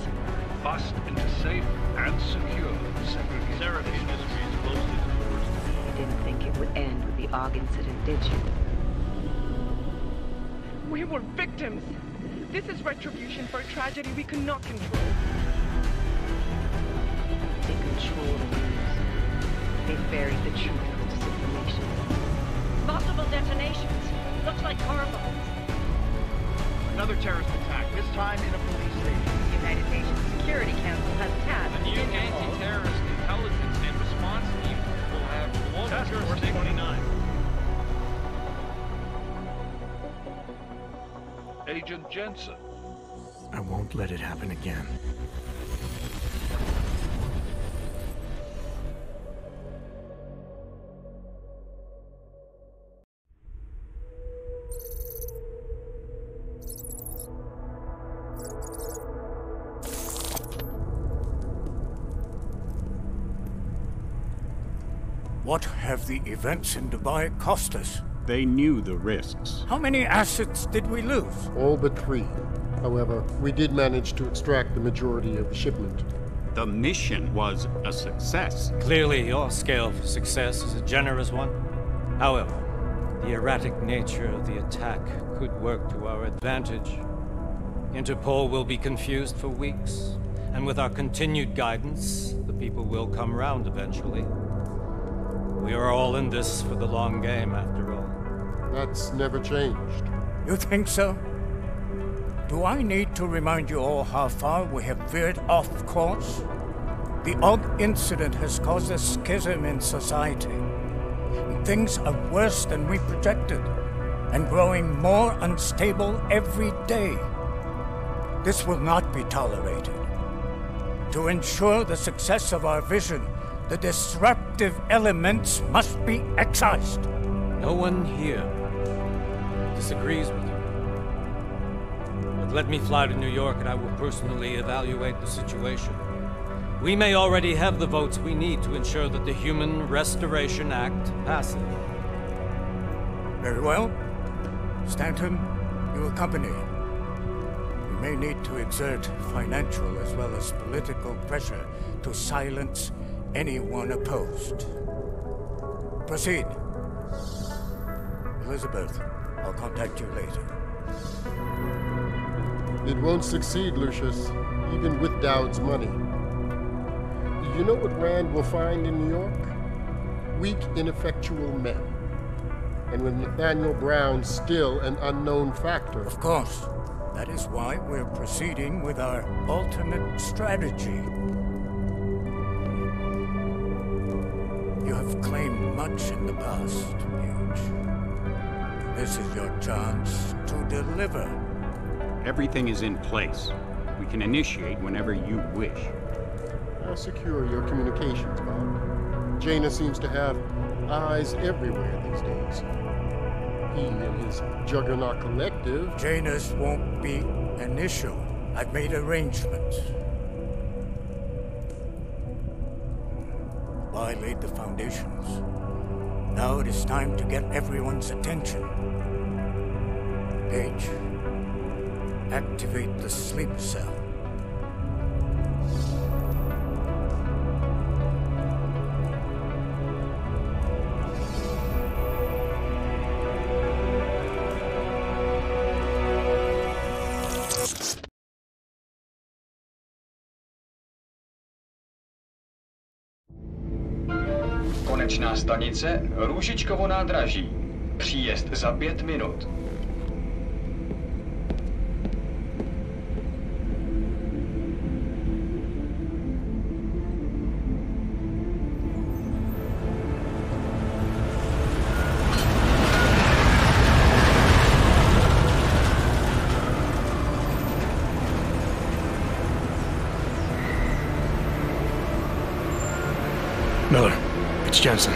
Bust into safe and secure segregation. Seraph Industries closely towards. You didn't think it would end with the AUG incident, did you? We were victims. This is retribution for a tragedy we could not control. They control the news. They buried the truth with disinformation. Multiple detonations. Looks like car bombs. Another terrorist attack, this time in a police station. The United Nations Security Council has tasked The new anti-terrorist intelligence and response team will have global Task Force jurisdiction. 29. Agent Jensen. I won't let it happen again. What have the events in Dubai cost us? They knew the risks. How many assets did we lose? All but 3. However, we did manage to extract the majority of the shipment. The mission was a success. Clearly, your scale for success is a generous one. However, the erratic nature of the attack could work to our advantage. Interpol will be confused for weeks, and with our continued guidance, the people will come round eventually. We are all in this for the long game, after all. That's never changed. You think so? Do I need to remind you all how far we have veered off course? The AUG incident has caused a schism in society. Things are worse than we projected, and growing more unstable every day. This will not be tolerated. To ensure the success of our vision, the disruptive elements must be excised. No one here disagrees with you. But let me fly to New York and I will personally evaluate the situation. We may already have the votes we need to ensure that the Human Restoration Act passes. Very well. Stanton, you accompany. We may need to exert financial as well as political pressure to silence anyone opposed. Proceed. Elizabeth, I'll contact you later. It won't succeed, Lucius, even with Dowd's money. You know what Rand will find in New York? Weak, ineffectual men. And with Nathaniel Brown still an unknown factor. Of course. That is why we're proceeding with our alternate strategy. You have claimed much in the past, Huge. This is your chance to deliver. Everything is in place. We can initiate whenever you wish. I'll secure your communications, Bob. Jaina seems to have eyes everywhere these days. He and his Juggernaut Collective... Jaina's won't be an issue. I've made arrangements. I laid the foundations. Now it is time to get everyone's attention. H. Activate the sleep cell. Konečná stanice Růžičkovo nádraží. Příjezd za 5 minut. Miller, it's Jensen.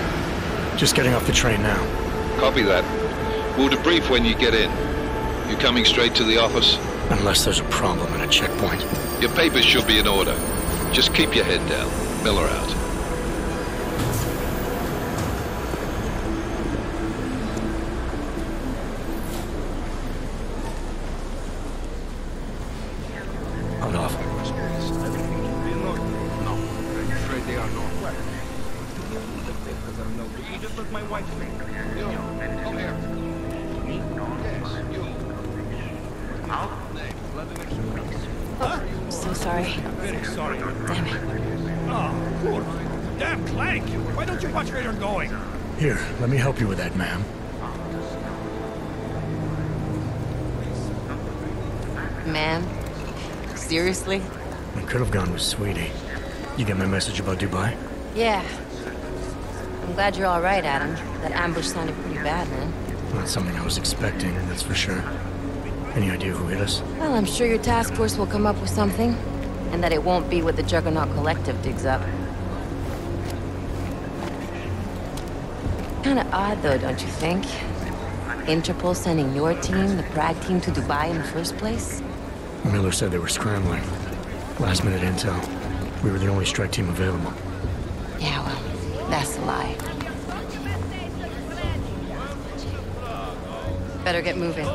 Just getting off the train now. Copy that. We'll debrief when you get in. You coming straight to the office? Unless there's a problem at a checkpoint. Your papers should be in order. Just keep your head down. Miller out. Hold off. No, I'm afraid they are not. You just let my wife think. Yo, come here. Yes, you. Out? Name, let me make sure. So sorry. Very sorry. Damn it. Oh, poor. Damn Clank! Why don't you watch where you're going? Here, let me help you with that, ma'am. Man? Seriously? I could have gone with Sweetie. You get my message about Dubai? Yeah. I'm glad you're all right, Adam. That ambush sounded pretty bad, man. Not something I was expecting, that's for sure. Any idea who hit us? Well, I'm sure your task force will come up with something. And that it won't be what the Juggernaut Collective digs up. Kinda odd, though, don't you think? Interpol sending your team, the Prague team, to Dubai in the first place? Miller said they were scrambling. Last-minute intel. We were the only strike team available. Yeah, well, that's a lie. Better get moving.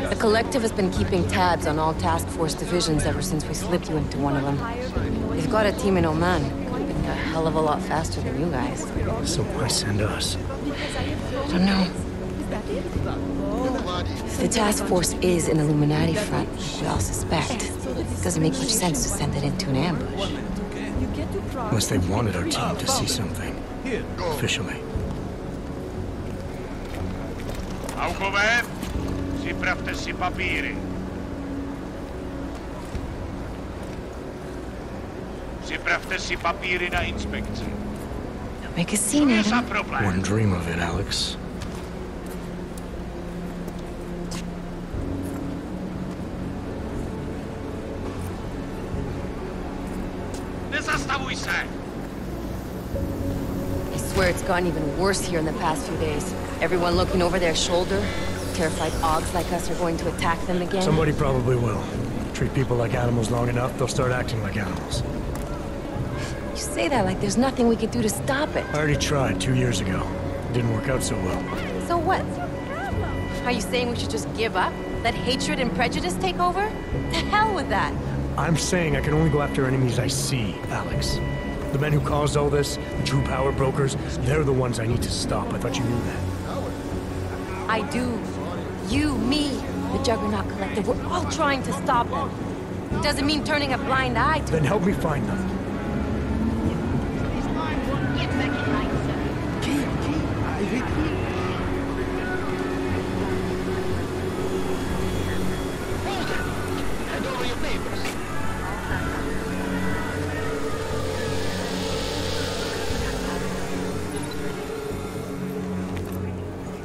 The Collective has been keeping tabs on all task force divisions ever since we slipped you into one of them. They've got a team in Oman. Could have been a hell of a lot faster than you guys. So why send us? I don't know. If the task force is an Illuminati front, we all suspect, it doesn't make much sense to send it into an ambush. Unless they wanted our team to see something. Officially. Aukové, připravte si papíry. Připravte si papíry na inspekci. Don't make a scene, Adam. Wouldn't dream of it, Alex. Nezastavuj se! I swear it's gotten even worse here in the past few days. Everyone looking over their shoulder. Terrified Augs like us are going to attack them again. Somebody probably will. Treat people like animals long enough, they'll start acting like animals. You say that like there's nothing we could do to stop it. I already tried 2 years ago. It didn't work out so well. So what? Are you saying we should just give up? Let hatred and prejudice take over? To hell with that! I'm saying I can only go after enemies I see, Alex. The men who caused all this, the true power brokers, they're the ones I need to stop. I thought you knew that. I do. You, me, the Juggernaut Collective, we're all trying to stop them. It doesn't mean turning a blind eye to Then help me find them.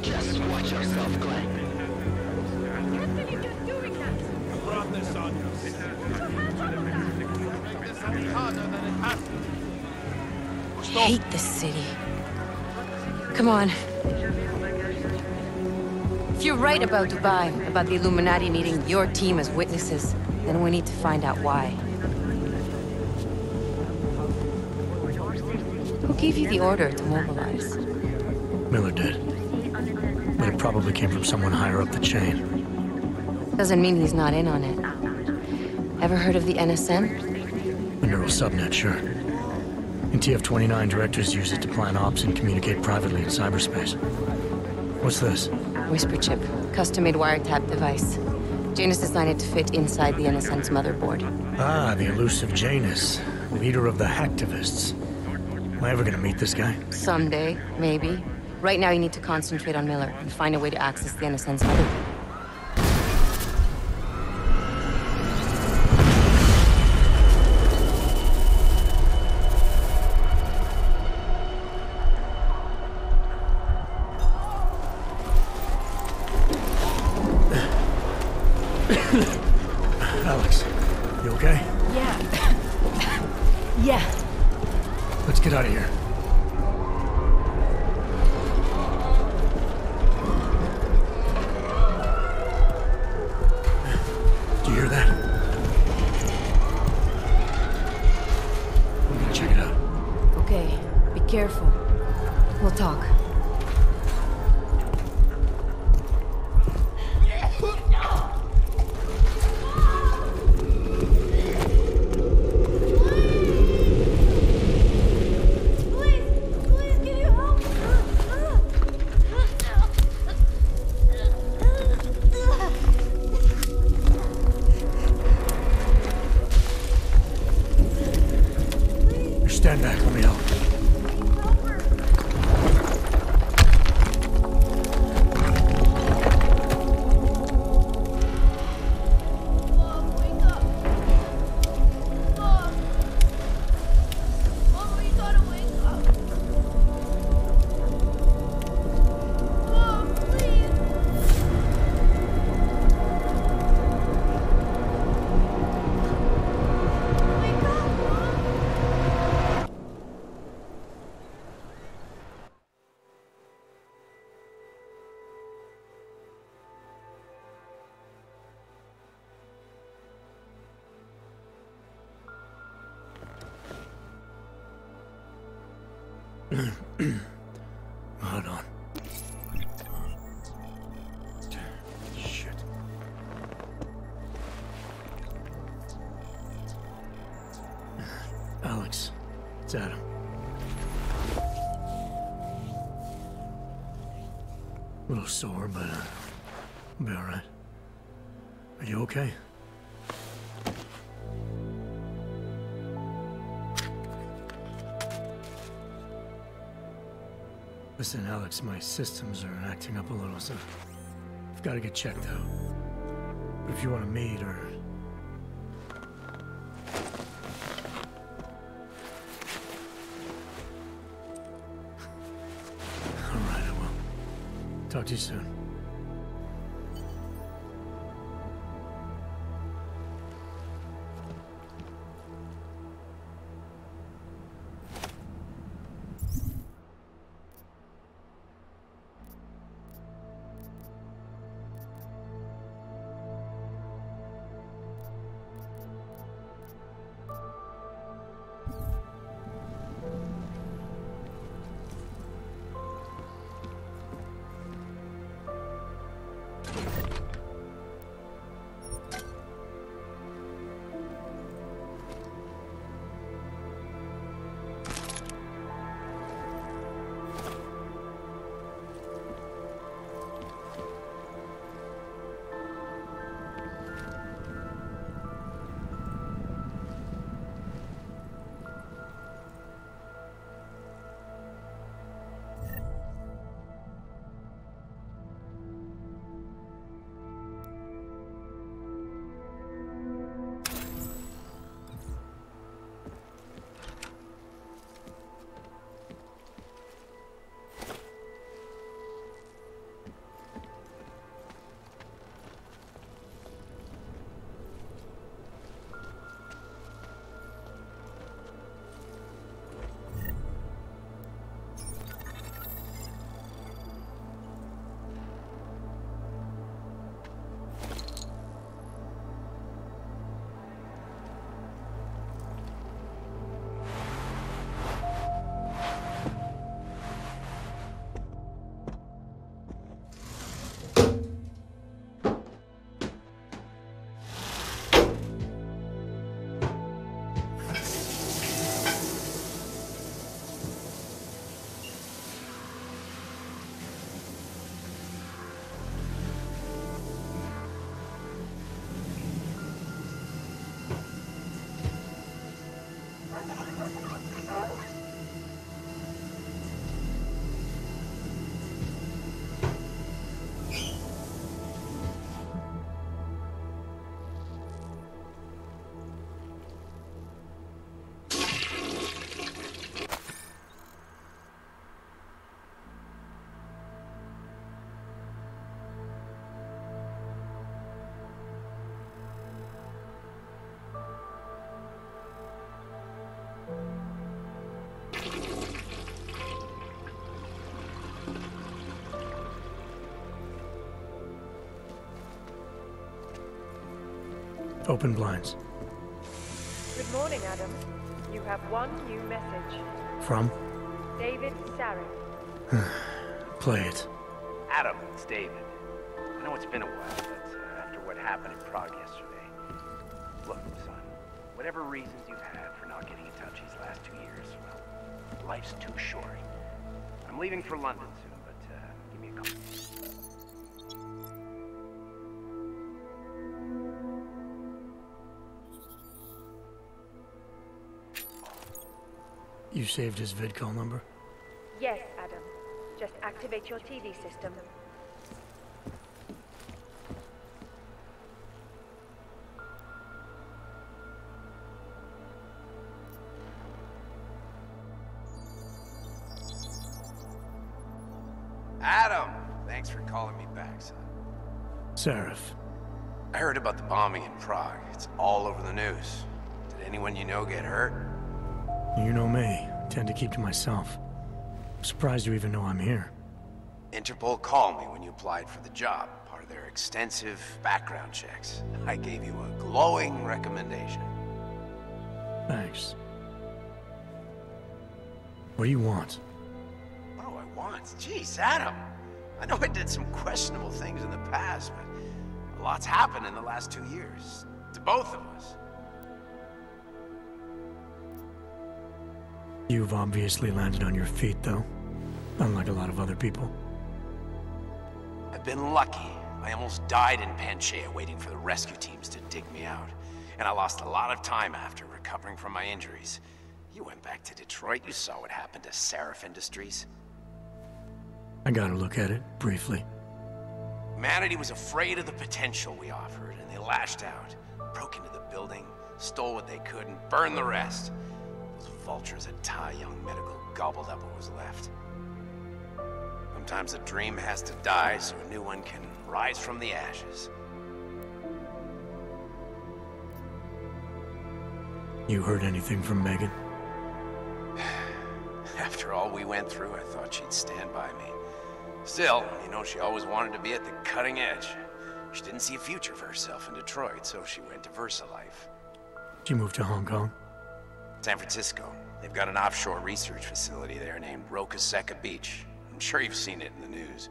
Just watch yourself, Glenn. I hate this city. Come on. If you're right about Dubai, about the Illuminati needing your team as witnesses, then we need to find out why. Who gave you the order to mobilize? Miller did. but it probably came from someone higher up the chain. Doesn't mean he's not in on it. Ever heard of the NSM? A neural subnet, sure. In TF-29, directors use it to plan ops and communicate privately in cyberspace. What's this? Whisper chip. Custom-made wiretap device. Janus designed it to fit inside the NSM's motherboard. Ah, the elusive Janus. Leader of the hacktivists. Am I ever gonna meet this guy? Someday, maybe. Right now you need to concentrate on Miller and find a way to access the NSM's motherboard. Alex, you okay? Yeah. Yeah. Let's get out of here. Do you hear that? I'm gonna check it out. Okay, be careful. We'll talk. Stand back, let me help. Hold on. Shit. Alex, it's Adam. A little sore, but I'll be all right. Are you okay? Listen, Alex, my systems are acting up a little, so I've got to get checked out. But if you want to meet or... All right, I will. Talk to you soon. Open blinds. Good morning, Adam. You have one new message. From? David Sarek. Play it. Adam, it's David. I know it's been a while, but after what happened in Prague yesterday... Look, son, whatever reasons you've had for not getting in touch these last 2 years, well, life's too short. I'm leaving for London soon, but give me a call. You saved his vidcall number? Yes, Adam. Just activate your TV system. Adam! Thanks for calling me back, son. Seraph. I heard about the bombing in Prague. It's all over the news. Did anyone you know get hurt? You know me. Tend to keep to myself. I'm surprised you even know I'm here. Interpol called me when you applied for the job, part of their extensive background checks. I gave you a glowing recommendation. Thanks. What do you want? What do I want? Jeez, Adam. I know I did some questionable things in the past, but a lot's happened in the last 2 years. To both of us. You've obviously landed on your feet, though. Unlike a lot of other people. I've been lucky. I almost died in Panchaea waiting for the rescue teams to dig me out. And I lost a lot of time after recovering from my injuries. You went back to Detroit. You saw what happened to Seraph Industries. I got a look at it, briefly. Humanity was afraid of the potential we offered, and they lashed out. Broke into the building, stole what they could, and burned the rest. Those vultures at Tai Young Medical gobbled up what was left. Sometimes a dream has to die so a new one can rise from the ashes. You heard anything from Megan? After all we went through, I thought she'd stand by me. Still, you know, she always wanted to be at the cutting edge. She didn't see a future for herself in Detroit, so she went to VersaLife. She moved to Hong Kong? San Francisco. They've got an offshore research facility there named Roca Seca Beach. I'm sure you've seen it in the news.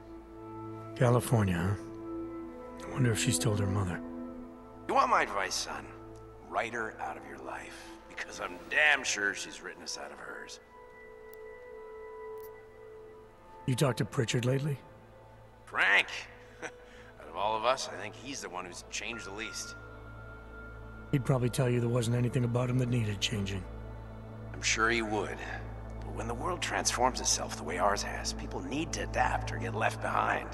California, huh? I wonder if she's told her mother. You want my advice, son? Write her out of your life, because I'm damn sure she's written us out of hers. You talked to Pritchard lately? Frank! Out of all of us, I think he's the one who's changed the least. He'd probably tell you there wasn't anything about him that needed changing. I'm sure he would. But when the world transforms itself the way ours has, people need to adapt or get left behind.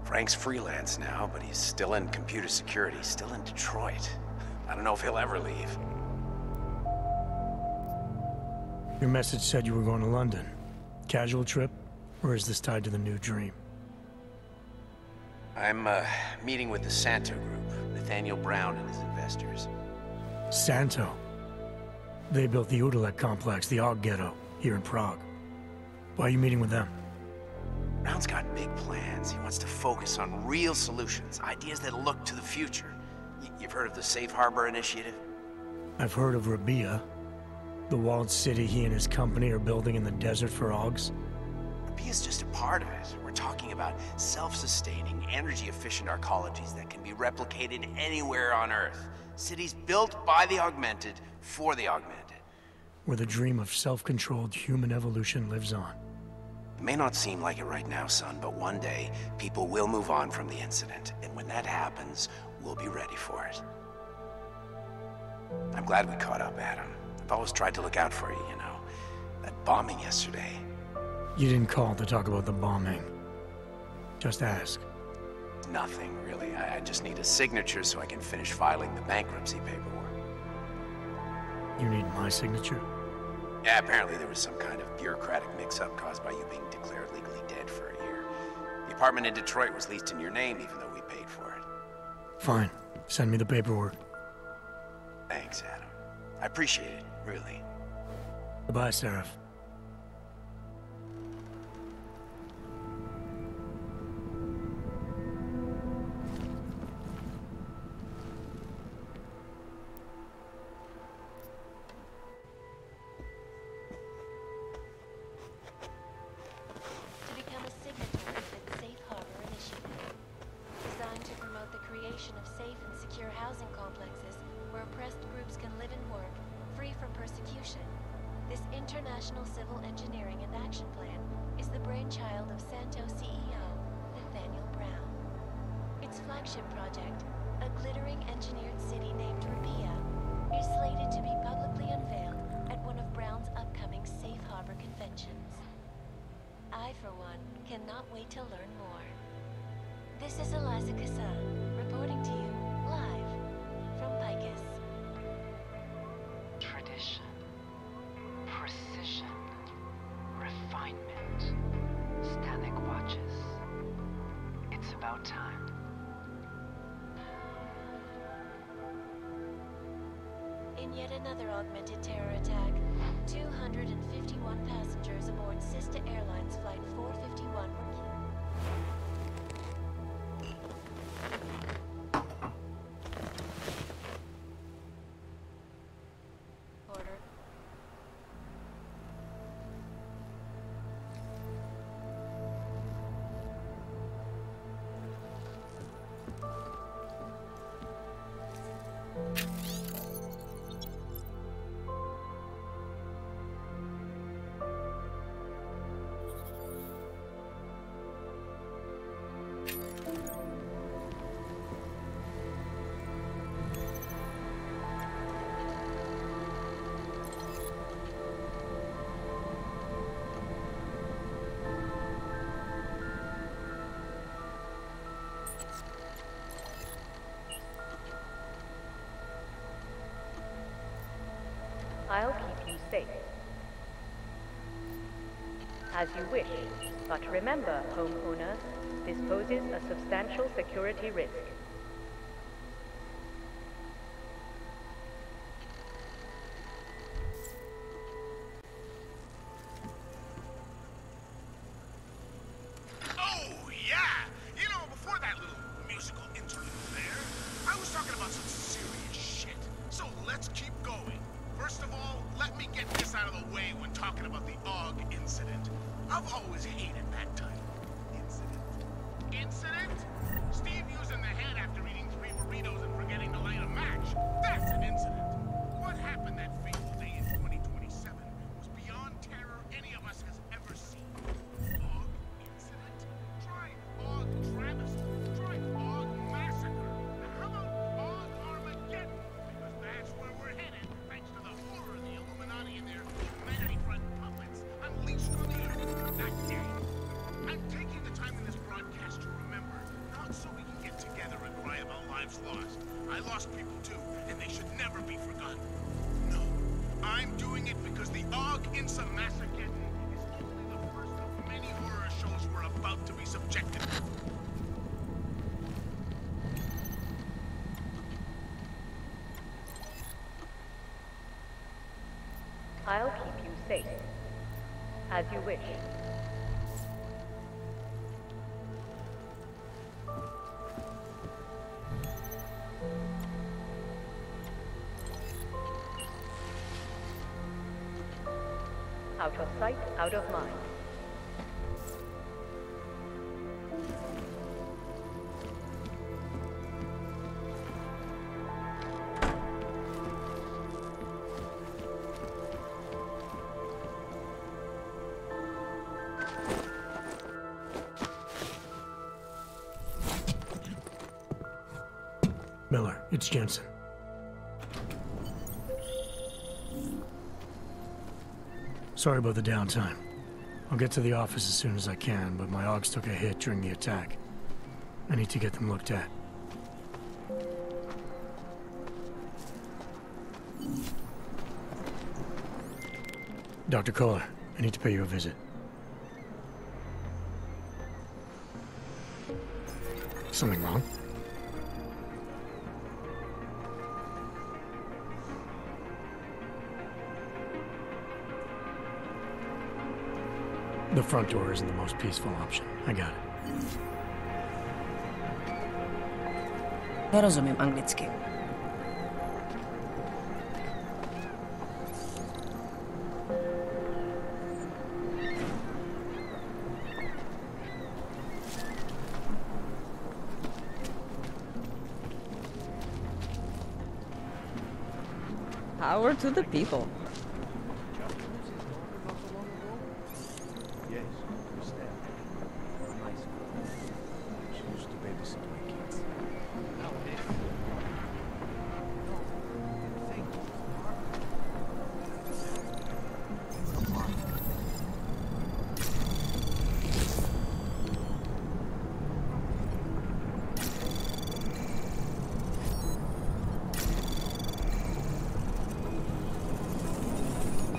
Frank's freelance now, but he's still in computer security, still in Detroit. I don't know if he'll ever leave. Your message said you were going to London. Casual trip? Or is this tied to the new dream? I'm, meeting with the Santo Group, Nathaniel Brown and his investors. Santo? They built the Udalek complex, the Og Ghetto, here in Prague. Why are you meeting with them? Brown's got big plans. He wants to focus on real solutions, ideas that look to the future. You've heard of the Safe Harbor Initiative? I've heard of Rabia, the walled city he and his company are building in the desert for Augs. Rabia's just a part of it. We're talking about self-sustaining, energy-efficient arcologies that can be replicated anywhere on Earth. Cities built by the augmented, for the augmented. Where the dream of self-controlled human evolution lives on. It may not seem like it right now, son, but one day, people will move on from the incident. And when that happens, we'll be ready for it. I'm glad we caught up, Adam. I've always tried to look out for you, you know. That bombing yesterday. You didn't call to talk about the bombing. Just ask. Nothing, really. I just need a signature so I can finish filing the bankruptcy paperwork. You need my signature? Yeah, apparently there was some kind of bureaucratic mix-up caused by you being declared legally dead for a year. The apartment in Detroit was leased in your name even though we paid for it. Fine. Send me the paperwork. Thanks, Adam. I appreciate it, really. Goodbye, Seraph. International Civil Engineering and Action Plan is the brainchild of Santo CEO, Nathaniel Brown. Its flagship project, a glittering engineered city named Rubia, is slated to be publicly unveiled at one of Brown's upcoming Safe Harbor conventions. I, for one, cannot wait to learn more. This is Eliza Kassan, reporting to you live from Picus. Tradition, precision, refinement. Stanek watches. It's about time. In yet another augmented terror attack, 251 passengers aboard Sista Airlines Flight 451 were killed. I'll keep you safe. As you wish, but remember, homeowner, this poses a substantial security risk. Oh, yeah! You know, before that little musical interlude there, I was talking about some serious shit. So let's keep going. First of all, let me get this out of the way when talking about the AUG incident. I've always hated that title. Incident? Incident? Steve using the head after eating 3 burritos and forgetting to light a match. That's an incident. What happened that fateful day in 2027 was beyond terror any of us has ever seen. AUG incident? Try AUG travesty. Try AUG massacre. How about AUG Armageddon? Because that's where we're headed, thanks to the horror of the Illuminati and their humanity-friend puppets unleashed on the earth that day. I'm taking the time in this broadcast to remember, not so we can get together and cry about lives lost. I lost people too, and they should never be forgotten. No, I'm doing it because the AUG Insa Massacre is only the first of many horror shows we're about to be subjected to. I'll keep you safe. As you wish. Out of sight, out of mind. Miller, it's Jensen. Sorry about the downtime. I'll get to the office as soon as I can, but my AUGs took a hit during the attack. I need to get them looked at. Dr. Kohler, I need to pay you a visit. Something wrong? The front door isn't the most peaceful option. I got it. Nie rozumiem angielskiego. Power to the people.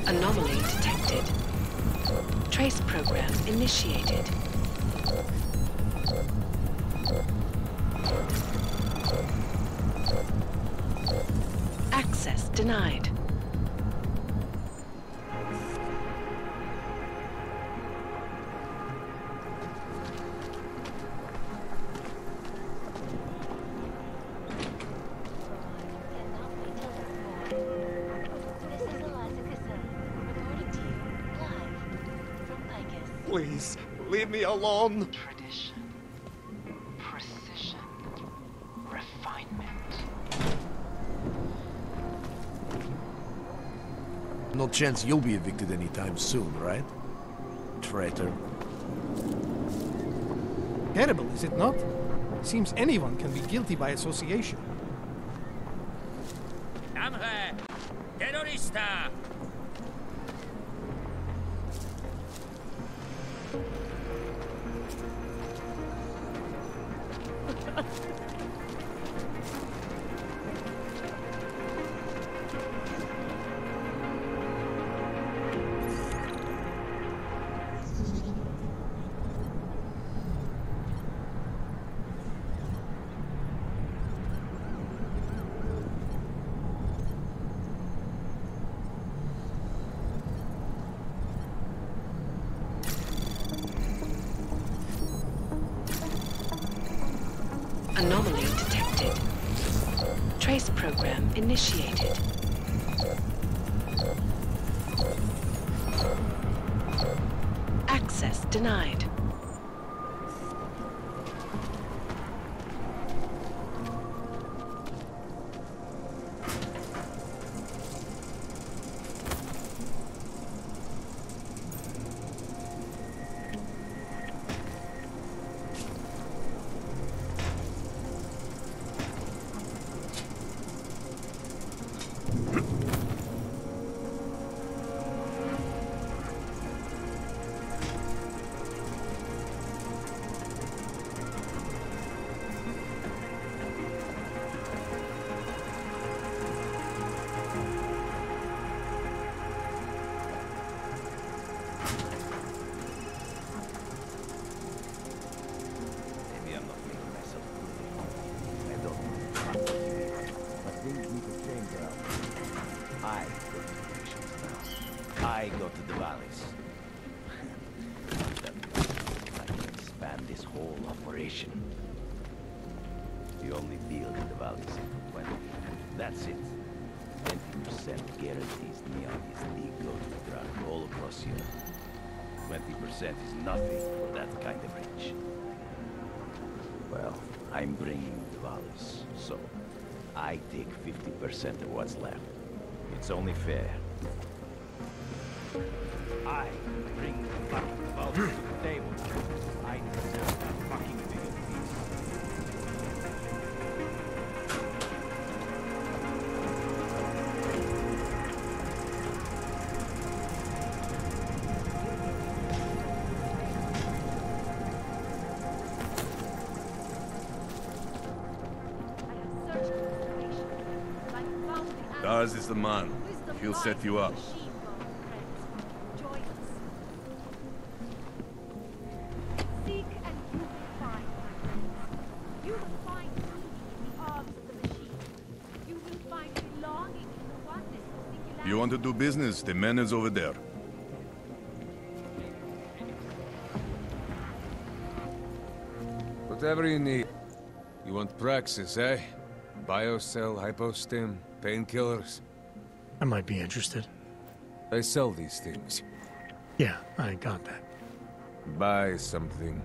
Anomaly detected. Trace program initiated. Access denied. Please, leave me alone. Tradition. Precision. Refinement. No chance you'll be evicted anytime soon, right? Traitor. Terrible, is it not? Seems anyone can be guilty by association. Amre! Terrorista! Anomaly detected. Trace program initiated. Access denied. I go to the valleys. I can expand this whole operation. The only deal in the valleys is for 20. That's it. 20% guarantees Neon is legal to drug all across Europe. 20% is nothing for that kind of reach. Well, I'm bringing the valleys, so I take 50% of what's left. It's only fair. I bring the fucking valleys to the table. I deserve that fucking bigger piece. Deus is the man. He'll set you up. You want to do business? The man is over there. Whatever you need. You want praxis, eh? Biocell, hypostim, painkillers. I might be interested. I sell these things. Yeah, I got that. Buy something.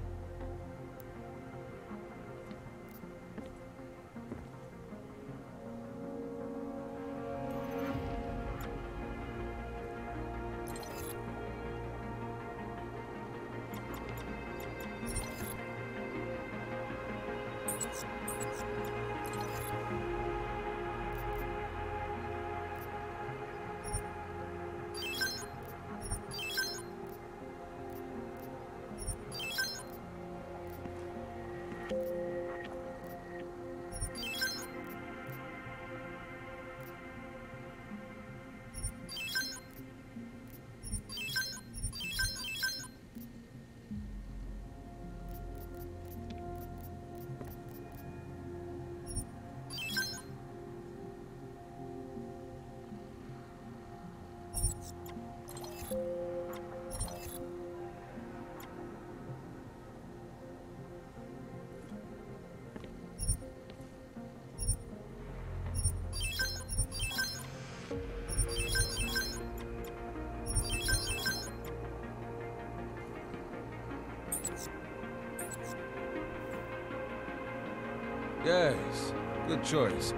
Yes, good choice.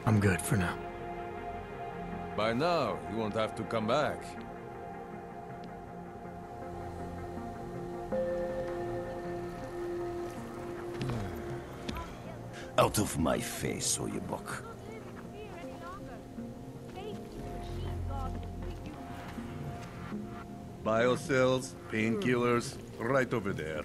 I'm good for now. By now, you won't have to come back. Out of my face, Oyebok. Biocells, painkillers, right over there.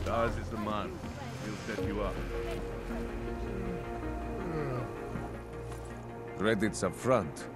Deus is the man. He'll set you up. Credits up front.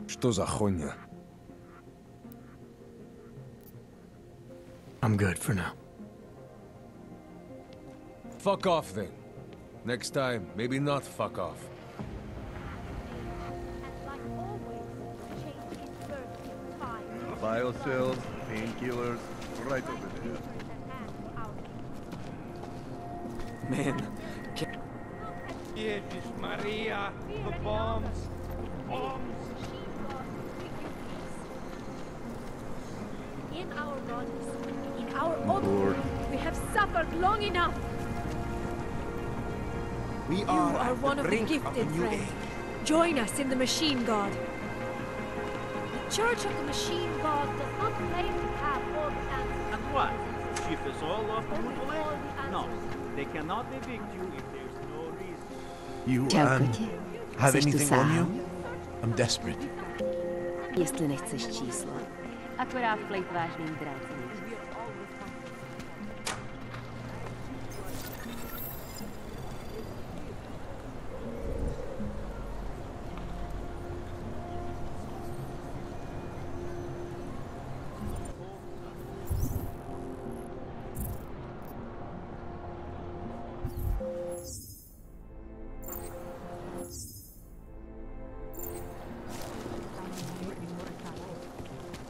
Что за хуйня? I'm good for now. Fuck off then. Next time, maybe not fuck off. Biocells, painkillers, right over there. Man, Jesus Maria, the bombs! Bombs! In our bodies, in our own, we have suffered long enough. we You are are at one the of the brink gifted, a new friend. age. Join us in the Machine God. The Church of the Machine God does not claim to have all the answers. And what? Ship us all off brutally? No, they cannot evict you if there's no reason. You, have anything on you? I'm desperate. Если не chceš číslo, akorát plejtváš mým drácením.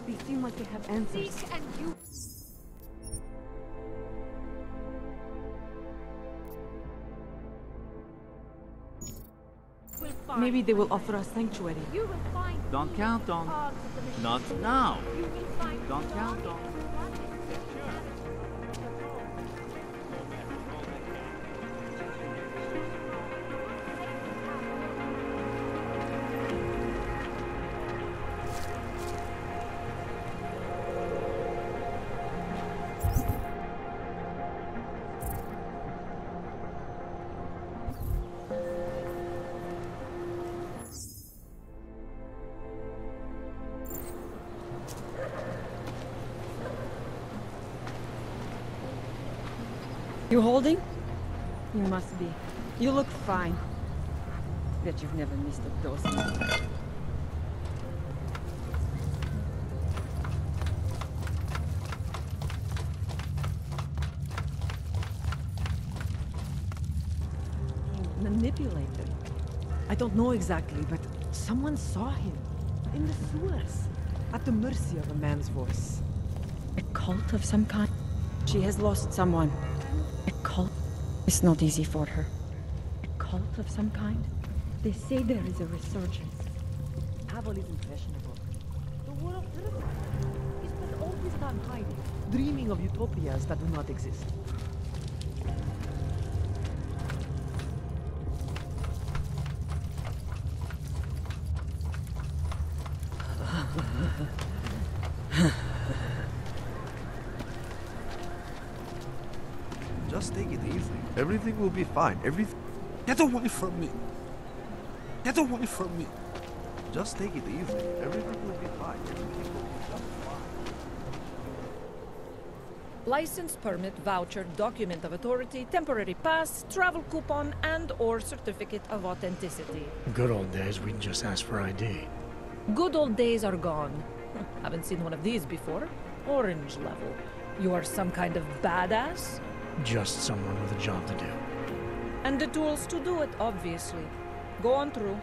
They seem like they have answers. Seek and you. Will find. Maybe they will offer us sanctuary. You will find. Don't peace count in the on. arms of the machine. Not now. You will find Don't count on. You holding? You must be. You look fine. Bet you've never missed a dose. Manipulated. I don't know exactly, but someone saw him. In the sewers. At the mercy of a man's voice. A cult of some kind? She has lost someone. A cult? It's not easy for her. A cult of some kind? They say there is a resurgence. Pavel is impressionable. The world he spent all his time hiding, dreaming of utopias that do not exist. Just take it easy. Everything will be fine. Everything. Get away from me! Get away from me! Just take it easy. Everything will be fine. Everything will be just fine. License, permit, voucher, document of authority, temporary pass, travel coupon, and/or certificate of authenticity. Good old days, we'd just ask for ID. Good old days are gone. Haven't seen one of these before. Orange level. You are some kind of badass? Just someone with a job to do. And the tools to do it, obviously. Go on through.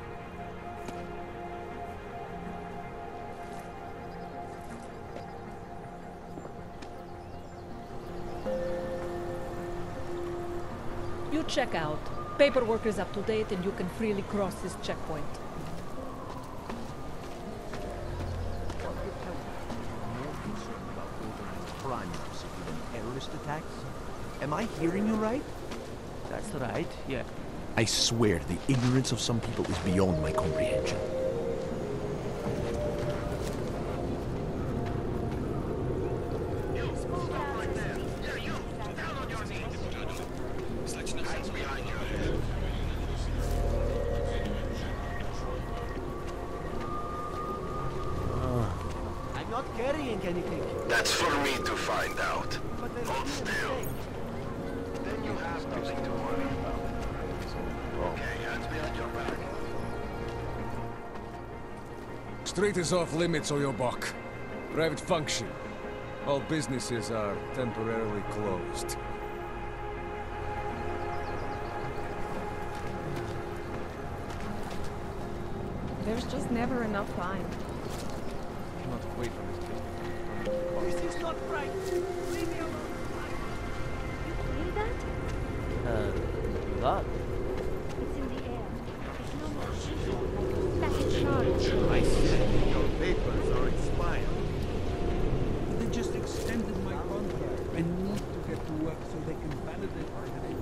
You check out. Paperwork is up to date and you can freely cross this checkpoint. Crime prosecuting terrorist attacks? Am I hearing you right? That's right, yeah. I swear the ignorance of some people is beyond my comprehension. I'm not carrying anything. That's for me to find out. Hold still. Then you have nothing to worry about. Okay, hands behind your back. Street is off limits, or your buck. Private function. All businesses are temporarily closed. There's never enough time. Cannot wait for this business. This is not right. Leave me alone. You feel that? God. It's in the air. It's no more shield, like a static charge. I said your papers are expired. They just extended my contract. I need to get to work so they can validate my name.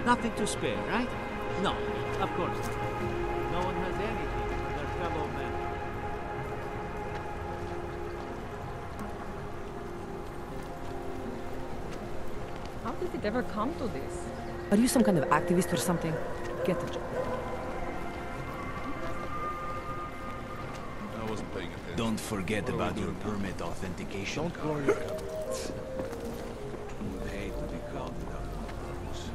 Nothing to spare, right? No, of course not. No one has anything for their fellow man. How did it ever come to this? Are you some kind of activist or something? Get a job. I wasn't paying attention. Don't forget about your permit authentication. Don't blow your cover. Would hate to be called without purpose.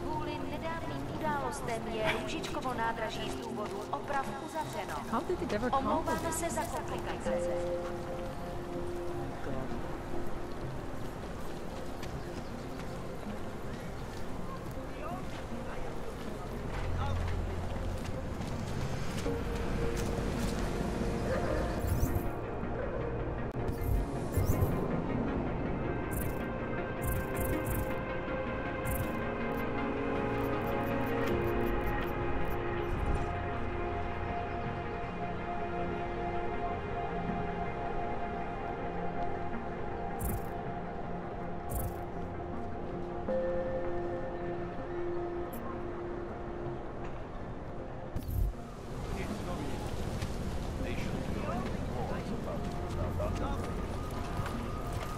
Kvůli nedávným událostem je Růžičkovo nádraží z důvodu oprav uzavřeno. How did it ever come to Omlouváme this? se za komplikace.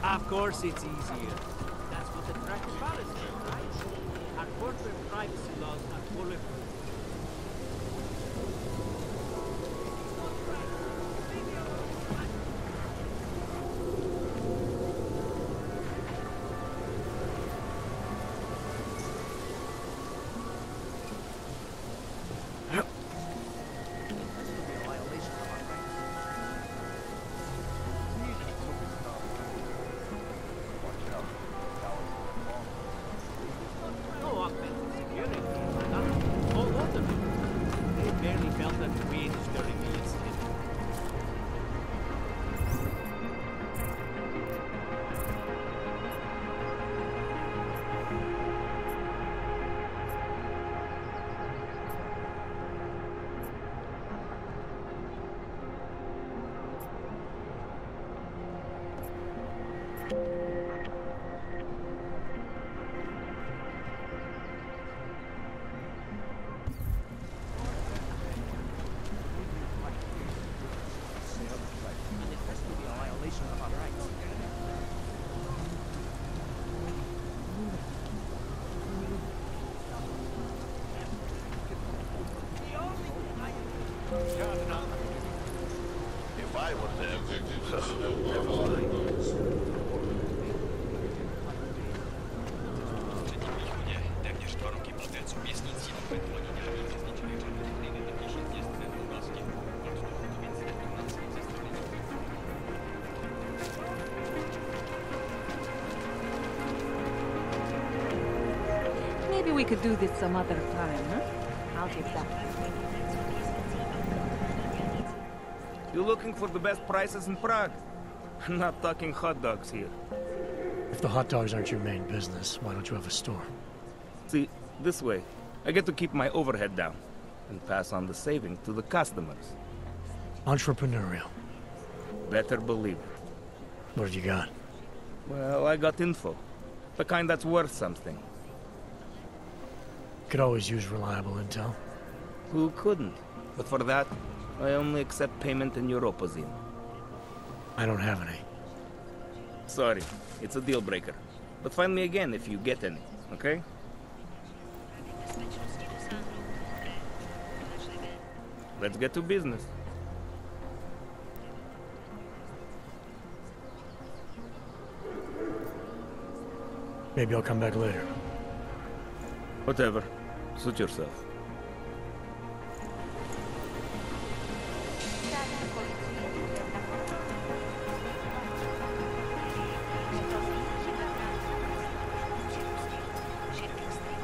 Of course it's easier. That's what attracted policy, right? Our corporate privacy laws are bulletproof. If I were there, never mind. Maybe we could do this some other time, huh? I'll give that. You looking for the best prices in Prague? I'm not talking hot dogs here. If the hot dogs aren't your main business, why don't you have a store? See, this way, I get to keep my overhead down and pass on the saving to the customers. Entrepreneurial. Better believe it. What have you got? Well, I got info. The kind that's worth something. Could always use reliable intel. Who couldn't? But for that, I only accept payment in Europozine. I don't have any. Sorry, it's a deal breaker. But find me again if you get any, okay? Let's get to business. Maybe I'll come back later. Whatever. Suit yourself.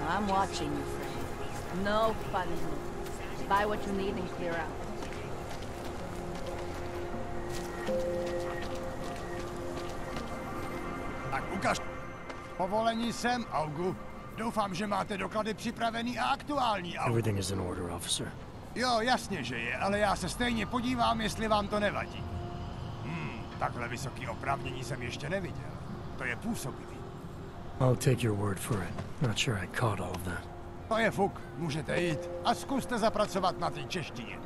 I'm watching you, friend. No funny moves. Buy what you need and clear out. Tak ukaž. Povolení sem, Augu. Doufám, že máte doklady připravený a aktuální, Augu. Everything is in order, officer. Jo, jasně, že je, ale já se stejně podívám, jestli vám to nevadí. Takhle vysoký oprávnění jsem ještě neviděl. To je působivý. I'll take your word for it. Not sure I caught all of that. To je fuk, můžete jít a zkuste zapracovat na té češtině.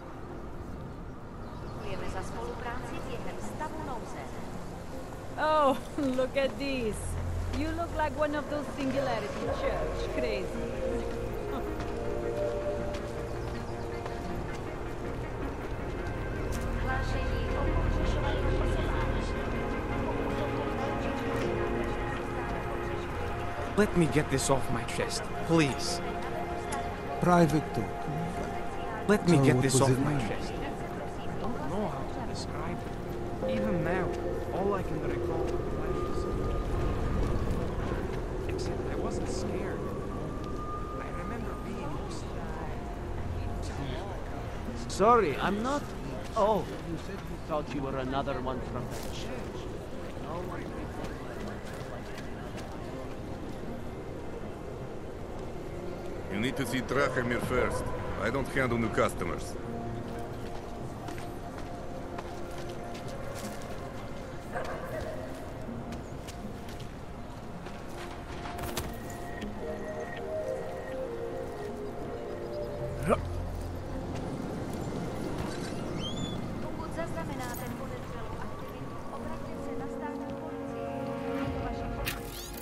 Děkujeme za spolupráci během stavu nouze. Oh, look at this. You look like one of those Singularity Church crazy. Let me get this off my chest, please. Private talk. Let me So get what this was off it my like? chest. I don't know how to describe it. Even now, all I can recall are flashes. Except I wasn't scared. I remember being Sorry, I'm not... Oh, you said you thought you were another one from the church. No one... You need to see Drachemir first. I don't handle new customers. Pokud zaznamenáte podezřelou aktivitu, obraťte se na státní policii. Je to vaše povinnost.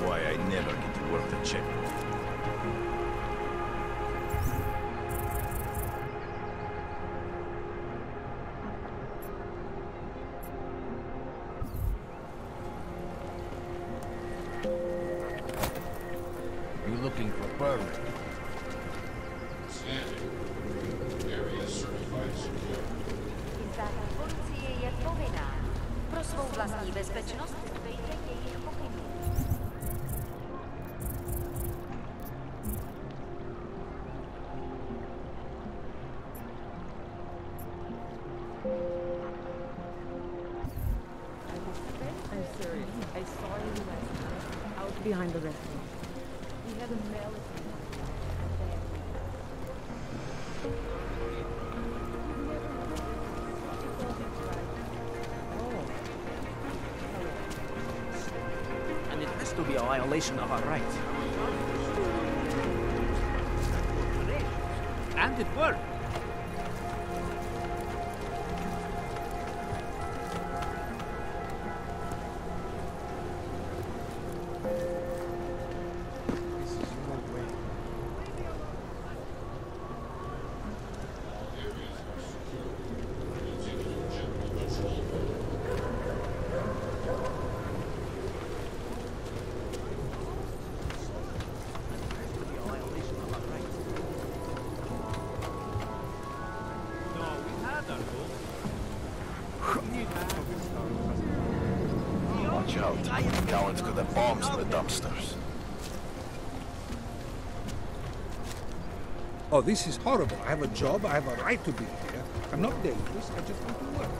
why I never get to work the checkpoint. You looking for permit? Area certified secure. Instátní policie je povinná pro svou vlastní bezpečnost dbejte jejich pokynů. I'm serious. I saw you last night, out behind the restaurant. We had a melee. And it has to be a violation of our rights. And it worked. Watch out. Cowards got the bombs in the dumpsters. Oh, this is horrible. I have a job, I have a right to be here. I'm not dangerous, I just want to work.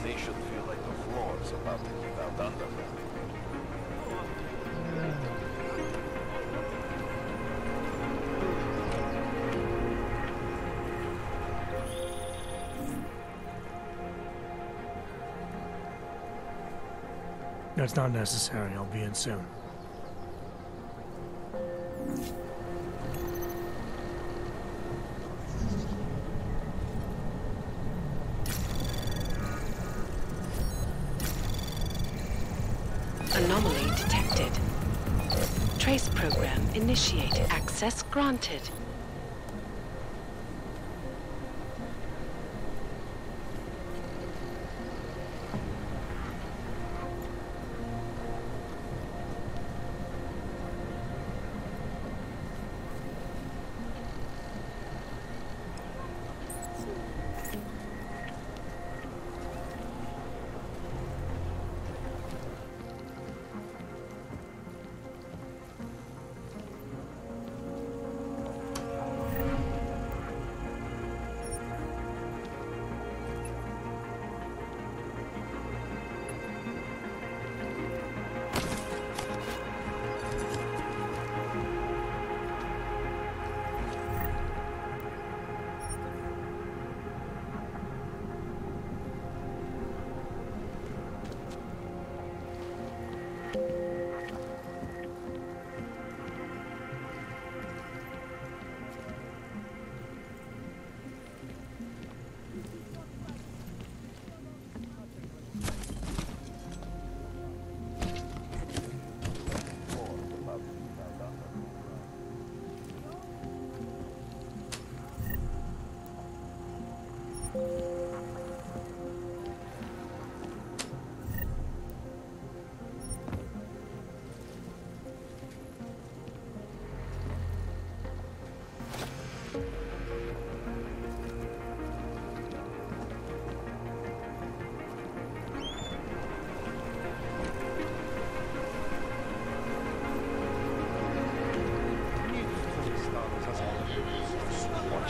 They should feel like the floor is about to give out under them. That's not necessary. I'll be in soon. Anomaly detected. Trace program initiated. Access granted.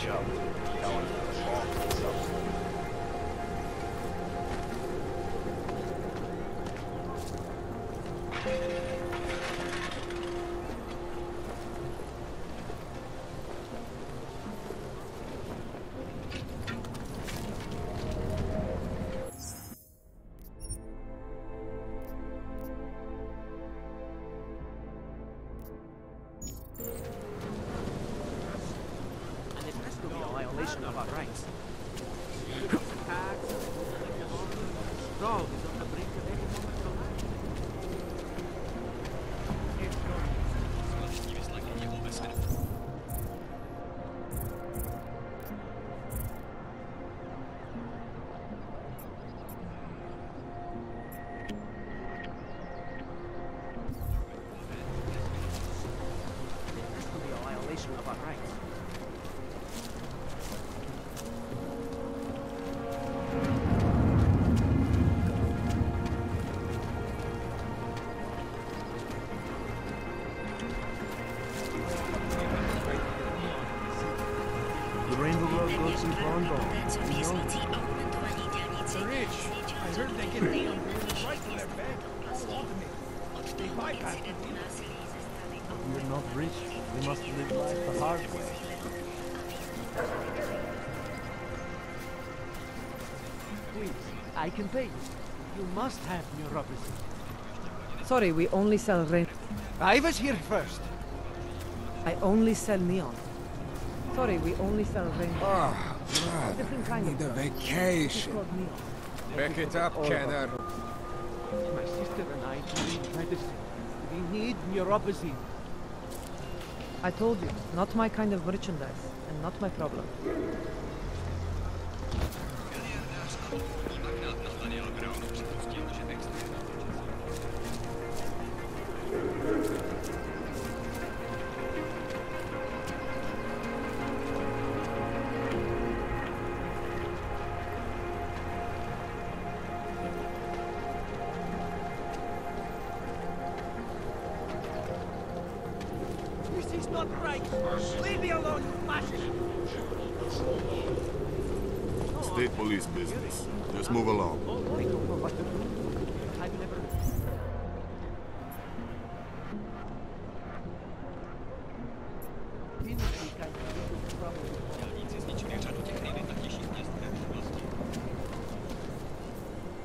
job. Going for the ball and something. And it has to be a violation of our rights. Tax, Rome is on the brink of economic collapse. Of our rights. The Rainbow Road goes through Bonbon. Rich, I heard they get me right to their bed. All onto me. They bypass me. We're not rich. We must live life the hard way. Please, I can pay you. You must have neuropathy. Sorry, we only sell rain. I was here first. I only sell neon. Sorry, we only sell rain. Oh, God. Different kind I need of a stuff. It's vacation. called neon. Back it up, Kenner. My sister and I need medicine. We need neuropathy. I told you, not my kind of merchandise, and not my problem. This is not right. Leave me alone, you fascist. State police business. Let's move along. I don't know what to do. I've never...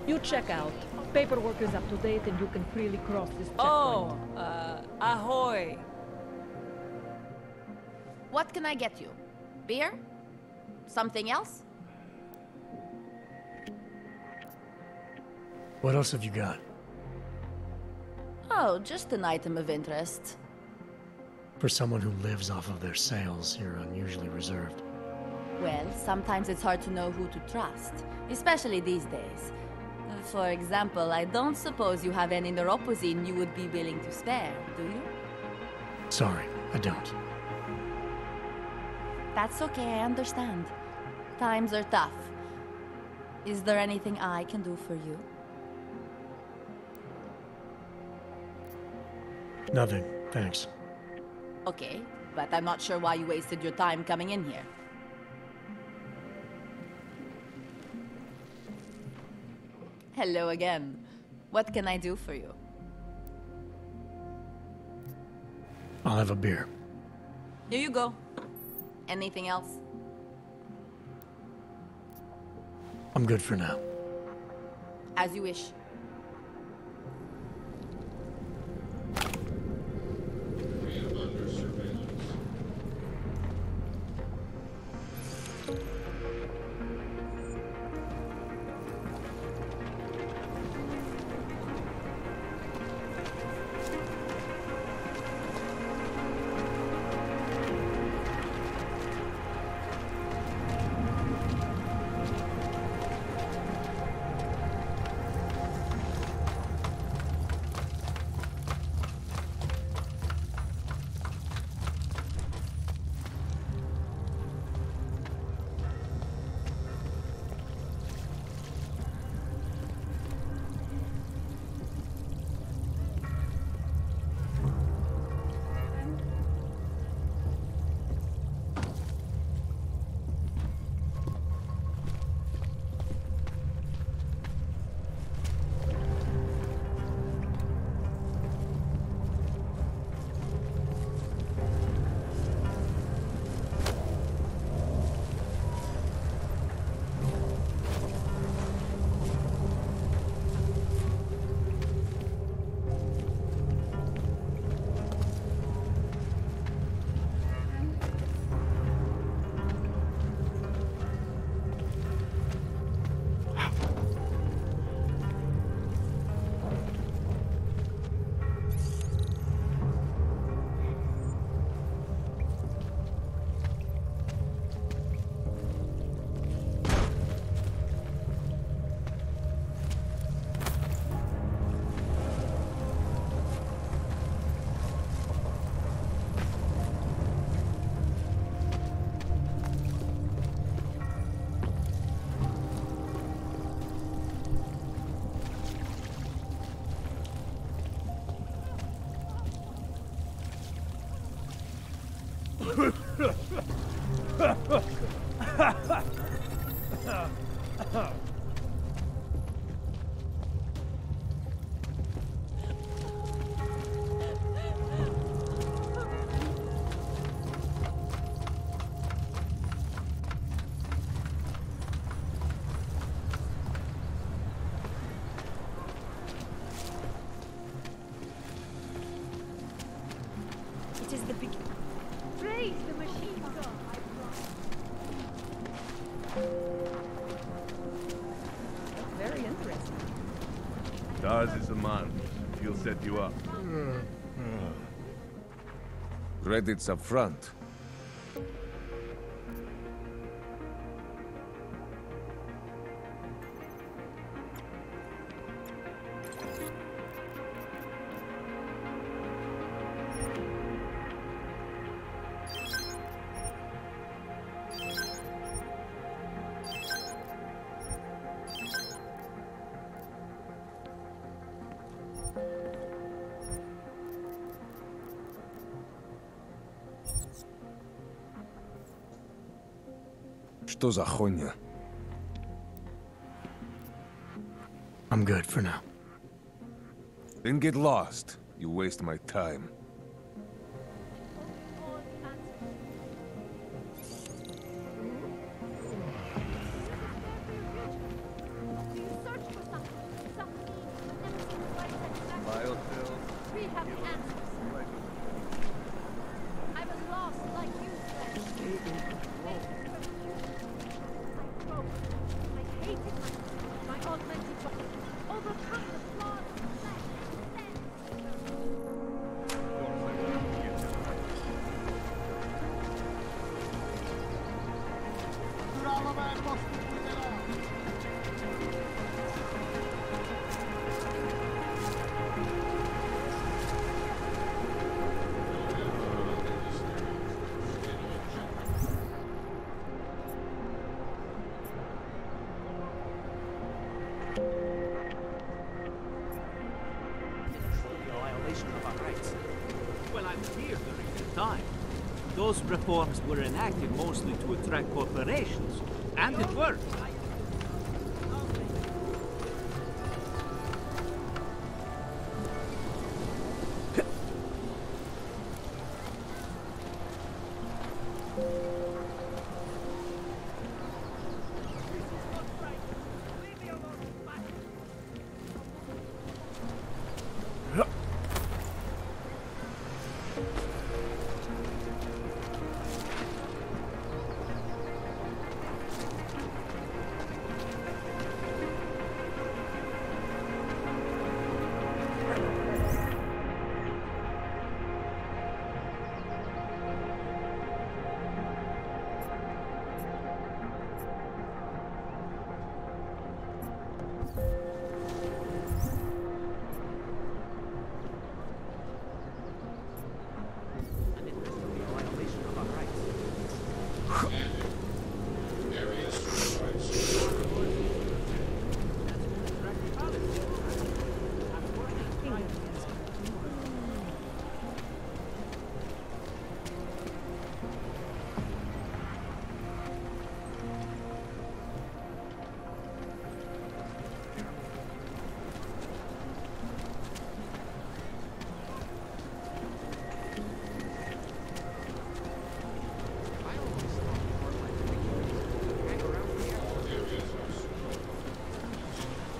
You check out. Paperwork is up to date and you can freely cross this checkpoint. Oh, ahoy. What can I get you? Beer? Something else? What else have you got? Oh, just an item of interest. For someone who lives off of their sales, you're unusually reserved. Well, sometimes it's hard to know who to trust, especially these days. For example, I don't suppose you have any neuropozyne you would be willing to spare, do you? Sorry, I don't. That's okay, I understand. Times are tough. Is there anything I can do for you? Nothing, thanks. Okay, but I'm not sure why you wasted your time coming in here. Hello again. What can I do for you? I'll have a beer. Here you go. Anything else? I'm good for now. As you wish. It is the big... Praise the machine god, Very interesting. Daz is a man. He'll set you up. Credits up front. Что за хуйня? I'm good for now. Then get lost. You waste my time. We have answers. I was lost like you said. I broke. I hated my augmented body. Overcome the flaws of flesh. Violation of our rights. Well, I'm here during the time. Those reforms were enacted mostly to attract corporations, and it worked.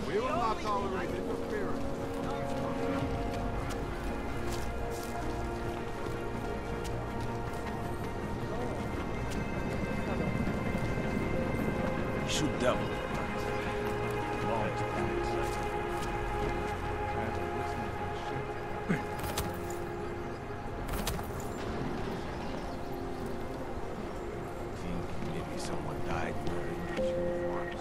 We will not tolerate interference. Shoot down. Maybe someone died wearing these uniforms.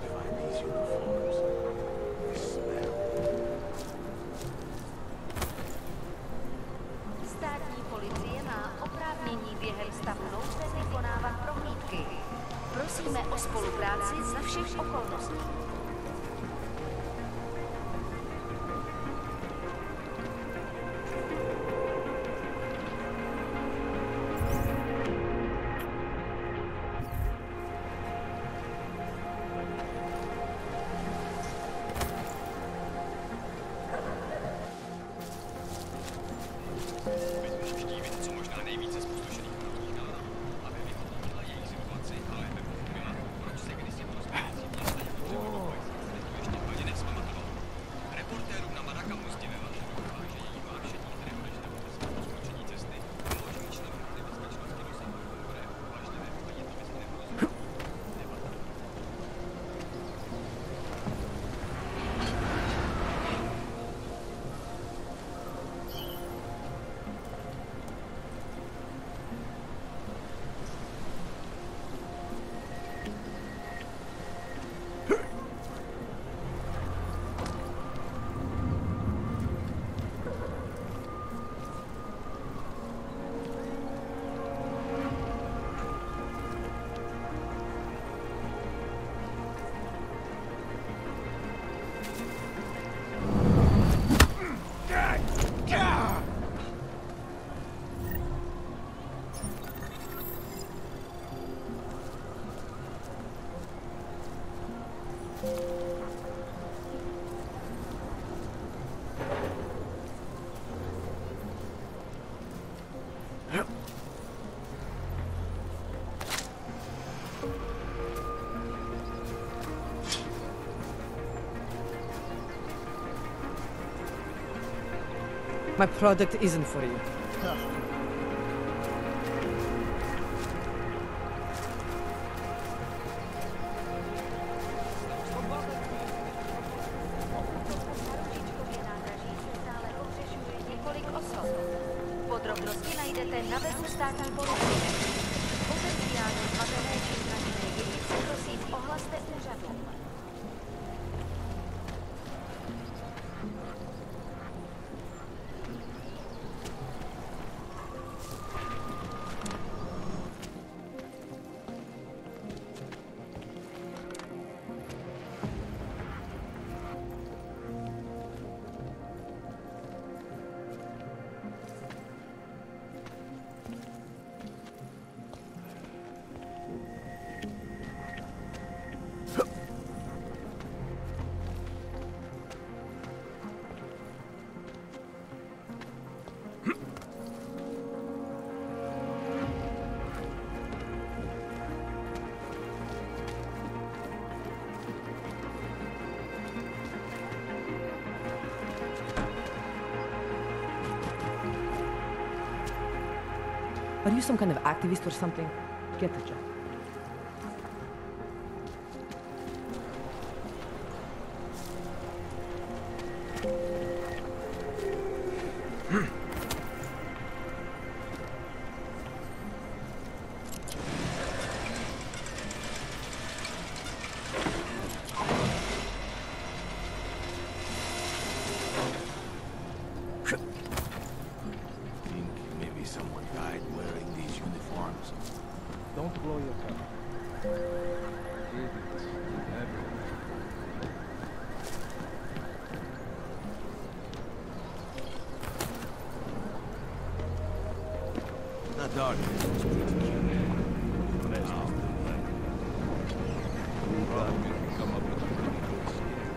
Find these uniforms. They smell. My product isn't for you. Podrobnosti najdete na webu státní policie. Potenciálně zmatené či zraněné jedince prosím ohlaste úřadům. Are you some kind of activist or something? Get a job. Don't blow your cover. Idiots. Everywhere. Not dark. Come up with a pretty good scare.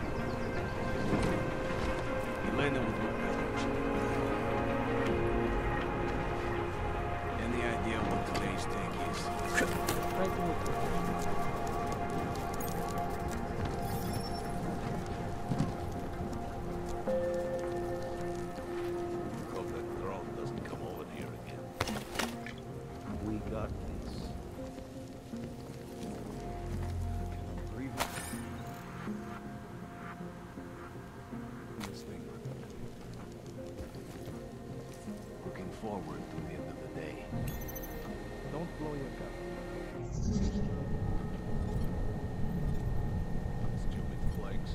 You landed with my brothers. Any idea what today's take is? Try to look professional. Hope that drone doesn't come over here again. We got this. Breathe. This thing. Looking forward to the end of the day. Don't blow your cover. Stupid flakes.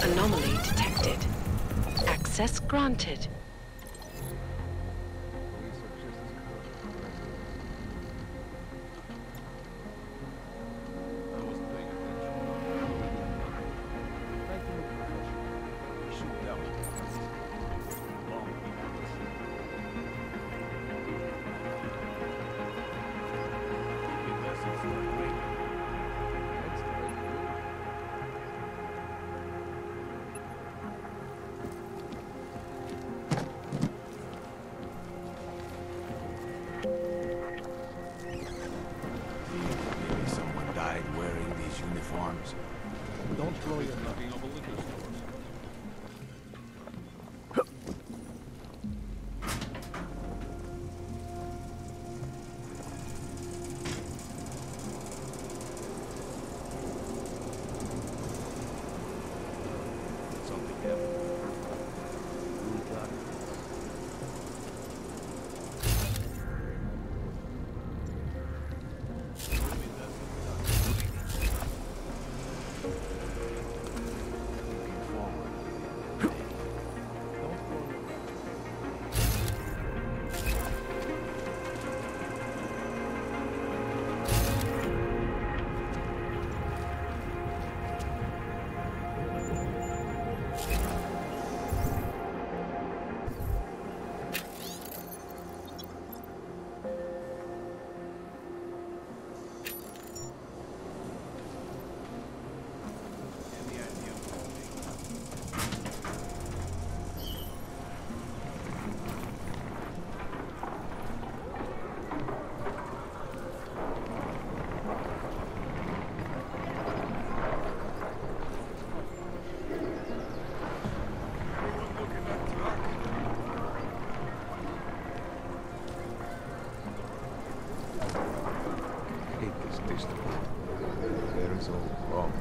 Anomaly detected. Access granted. I wasn't paying attention. Try to look professional. Shoot down. Long behind. Keeping vessels start raining. That's the way to do it. Maybe someone died wearing these uniforms. Don't blow your knocking over liquor stores. Something happened. We got this. Maybe that's what we got. district. There is all wrong.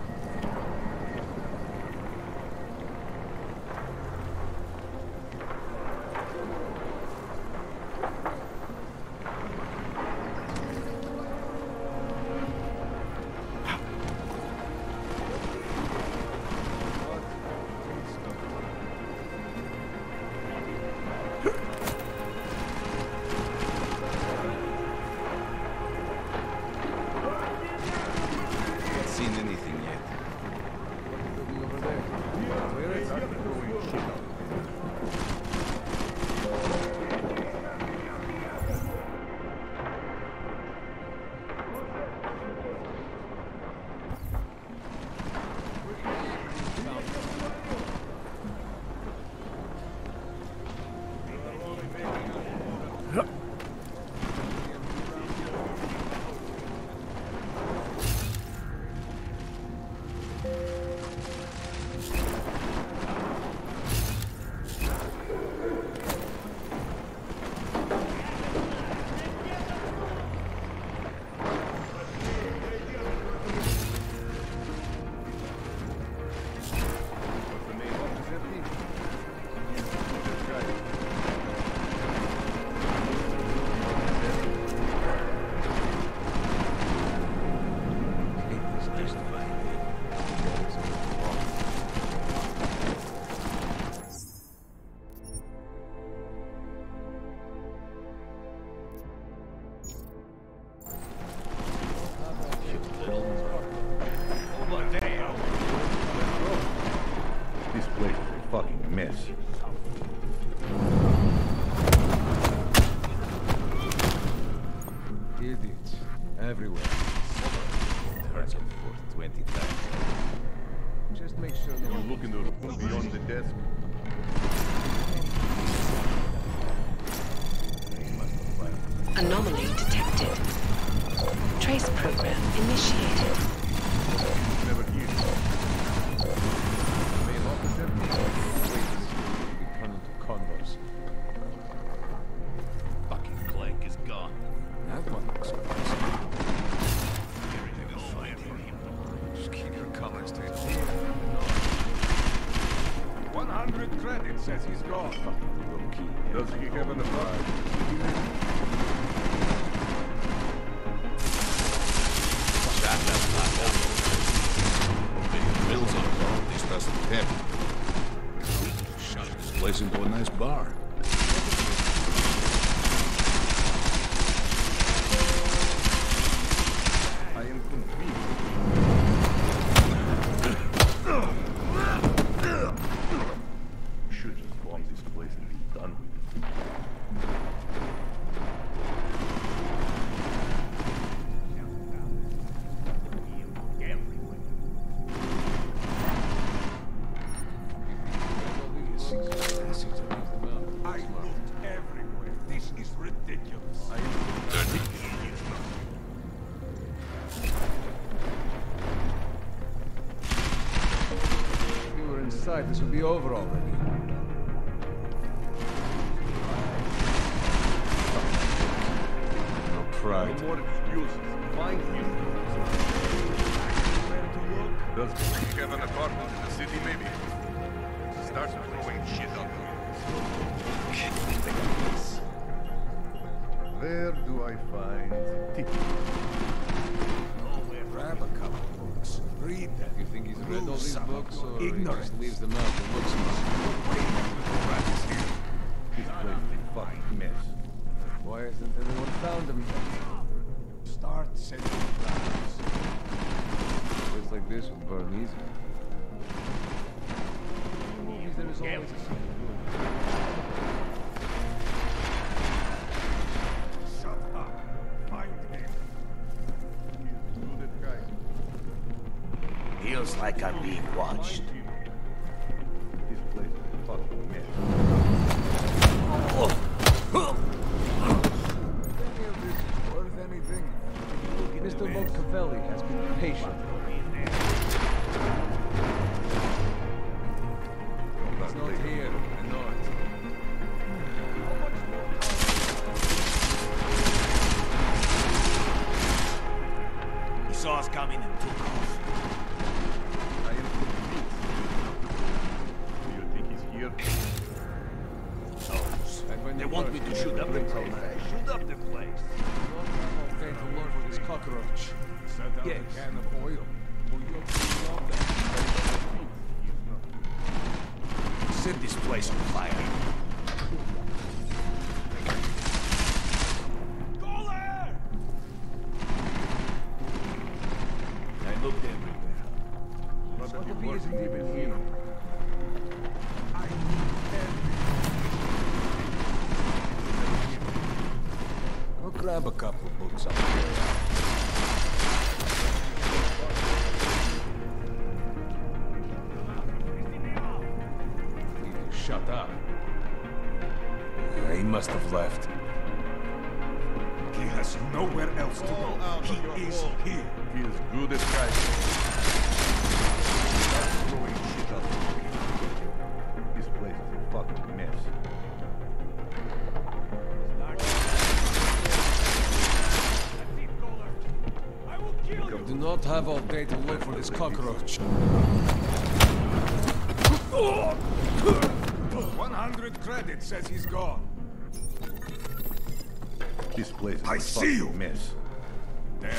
Idiots. Everywhere. Turns him for 20 times. Just make sure no one... Look in the room beyond the desk. Anomaly detected. Trace program initiated. Never here. Main officer? Be turned into condors. Fucking Clank is gone. That one looks crazy. Everything will find him. Just keep your colors straight. 100 credits says he's gone. Does he have an apartment? Bills on all this doesn't happen. Shot this place into a nice bar. I am confused. Should just bomb this place and be done with it. I looked everywhere. This is ridiculous. If we were inside, this would be over already. No pride. No more excuses. Find him. Does he have an apartment in the city, maybe? Start throwing shit up. Where do I find Tiki? Grab a couple books. Read them. You think he's read all these books, or he ignorance. just leaves them out and looks smart? This place is a fucking mess. Why hasn't anyone found him yet? Start sending flowers. A place like this would burn easy. In movies, there is always a scene. Shut up. Find him. Feels like I'm being watched. This place is a fucking mess. Any of this is worth anything? Mr. Moncavelli has been patient. It's not here, I know it. saw us coming and took off. I am convinced. Do you think he's here? They want me to shoot up the place. Shoot up the place. Thank the Lord for this cockroach. Set out Yes. a can of oil. Set this place on fire. I looked everywhere. Probably isn't even here. Go grab a couple books up there. Shut up. He must have left. He has nowhere else to go. He is here. He is good as hiding. Start throwing shit up. This place is a fucking mess. Do not have all day to look for this cockroach. 100 credits says he's gone. This place is I a see fucking you. mess. Damn.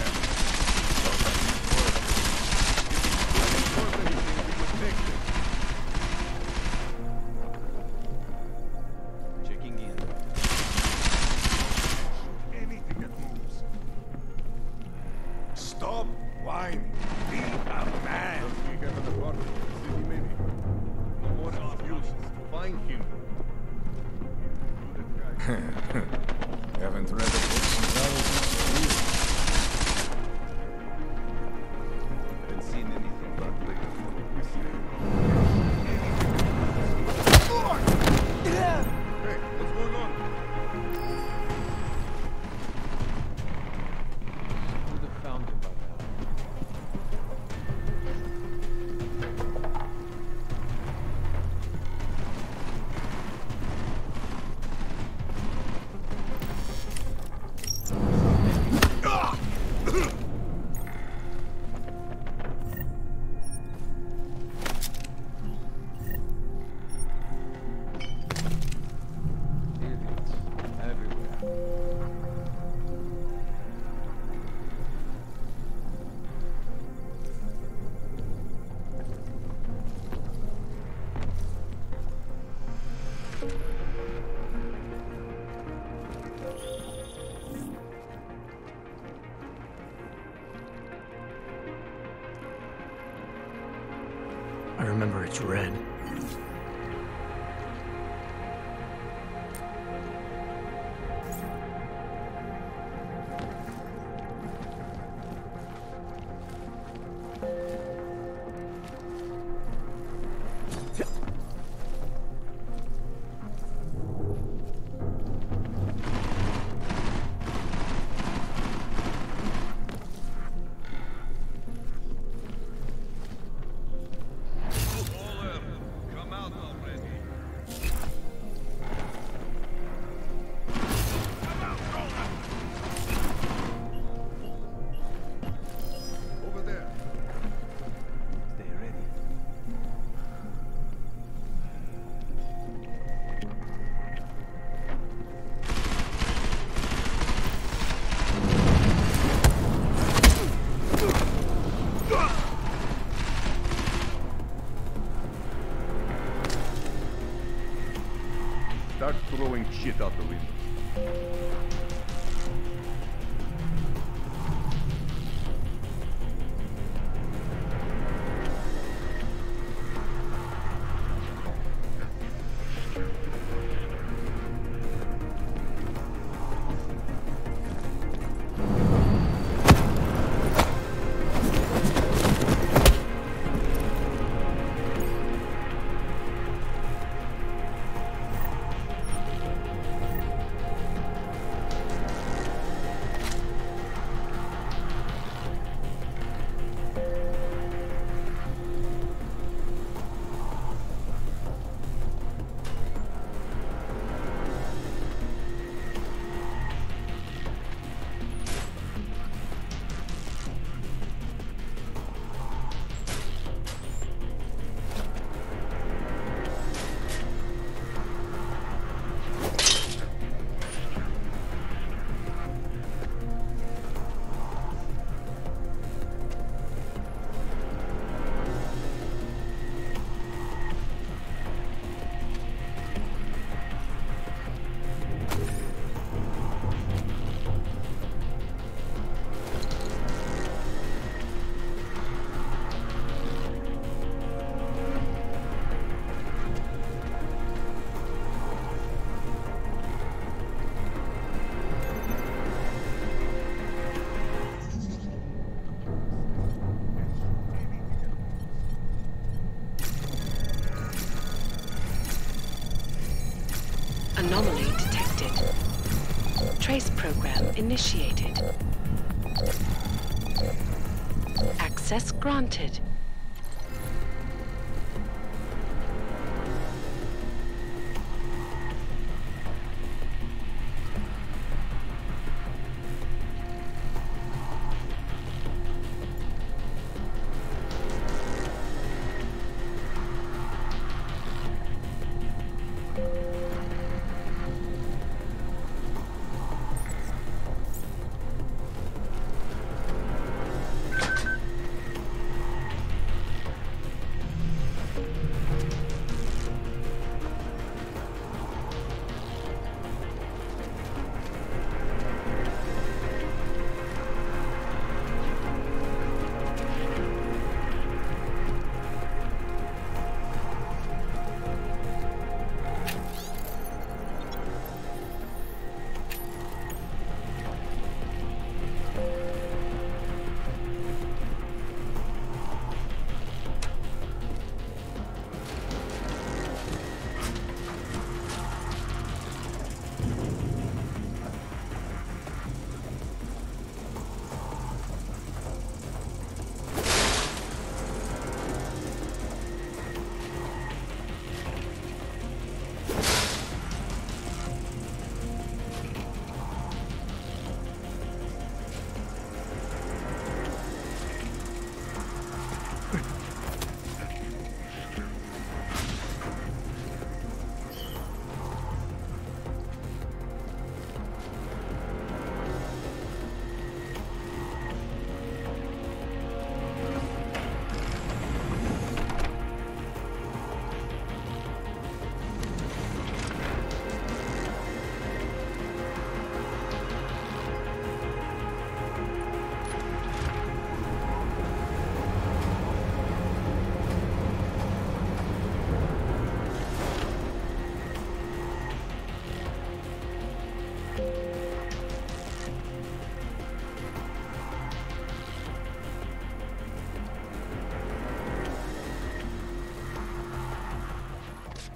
Checking in. Anything that moves. Stop whining. Be a man. Does he have an apartment in the city, maybe? No more excuses. Find him. Haven't read a book since I was in school. Haven't seen anything but Hey, what's going on? Would have found him by now. Idiots everywhere. I remember it's red. Come out already. Over there. Stay ready. Start throwing shit out the window. program initiated. Access granted.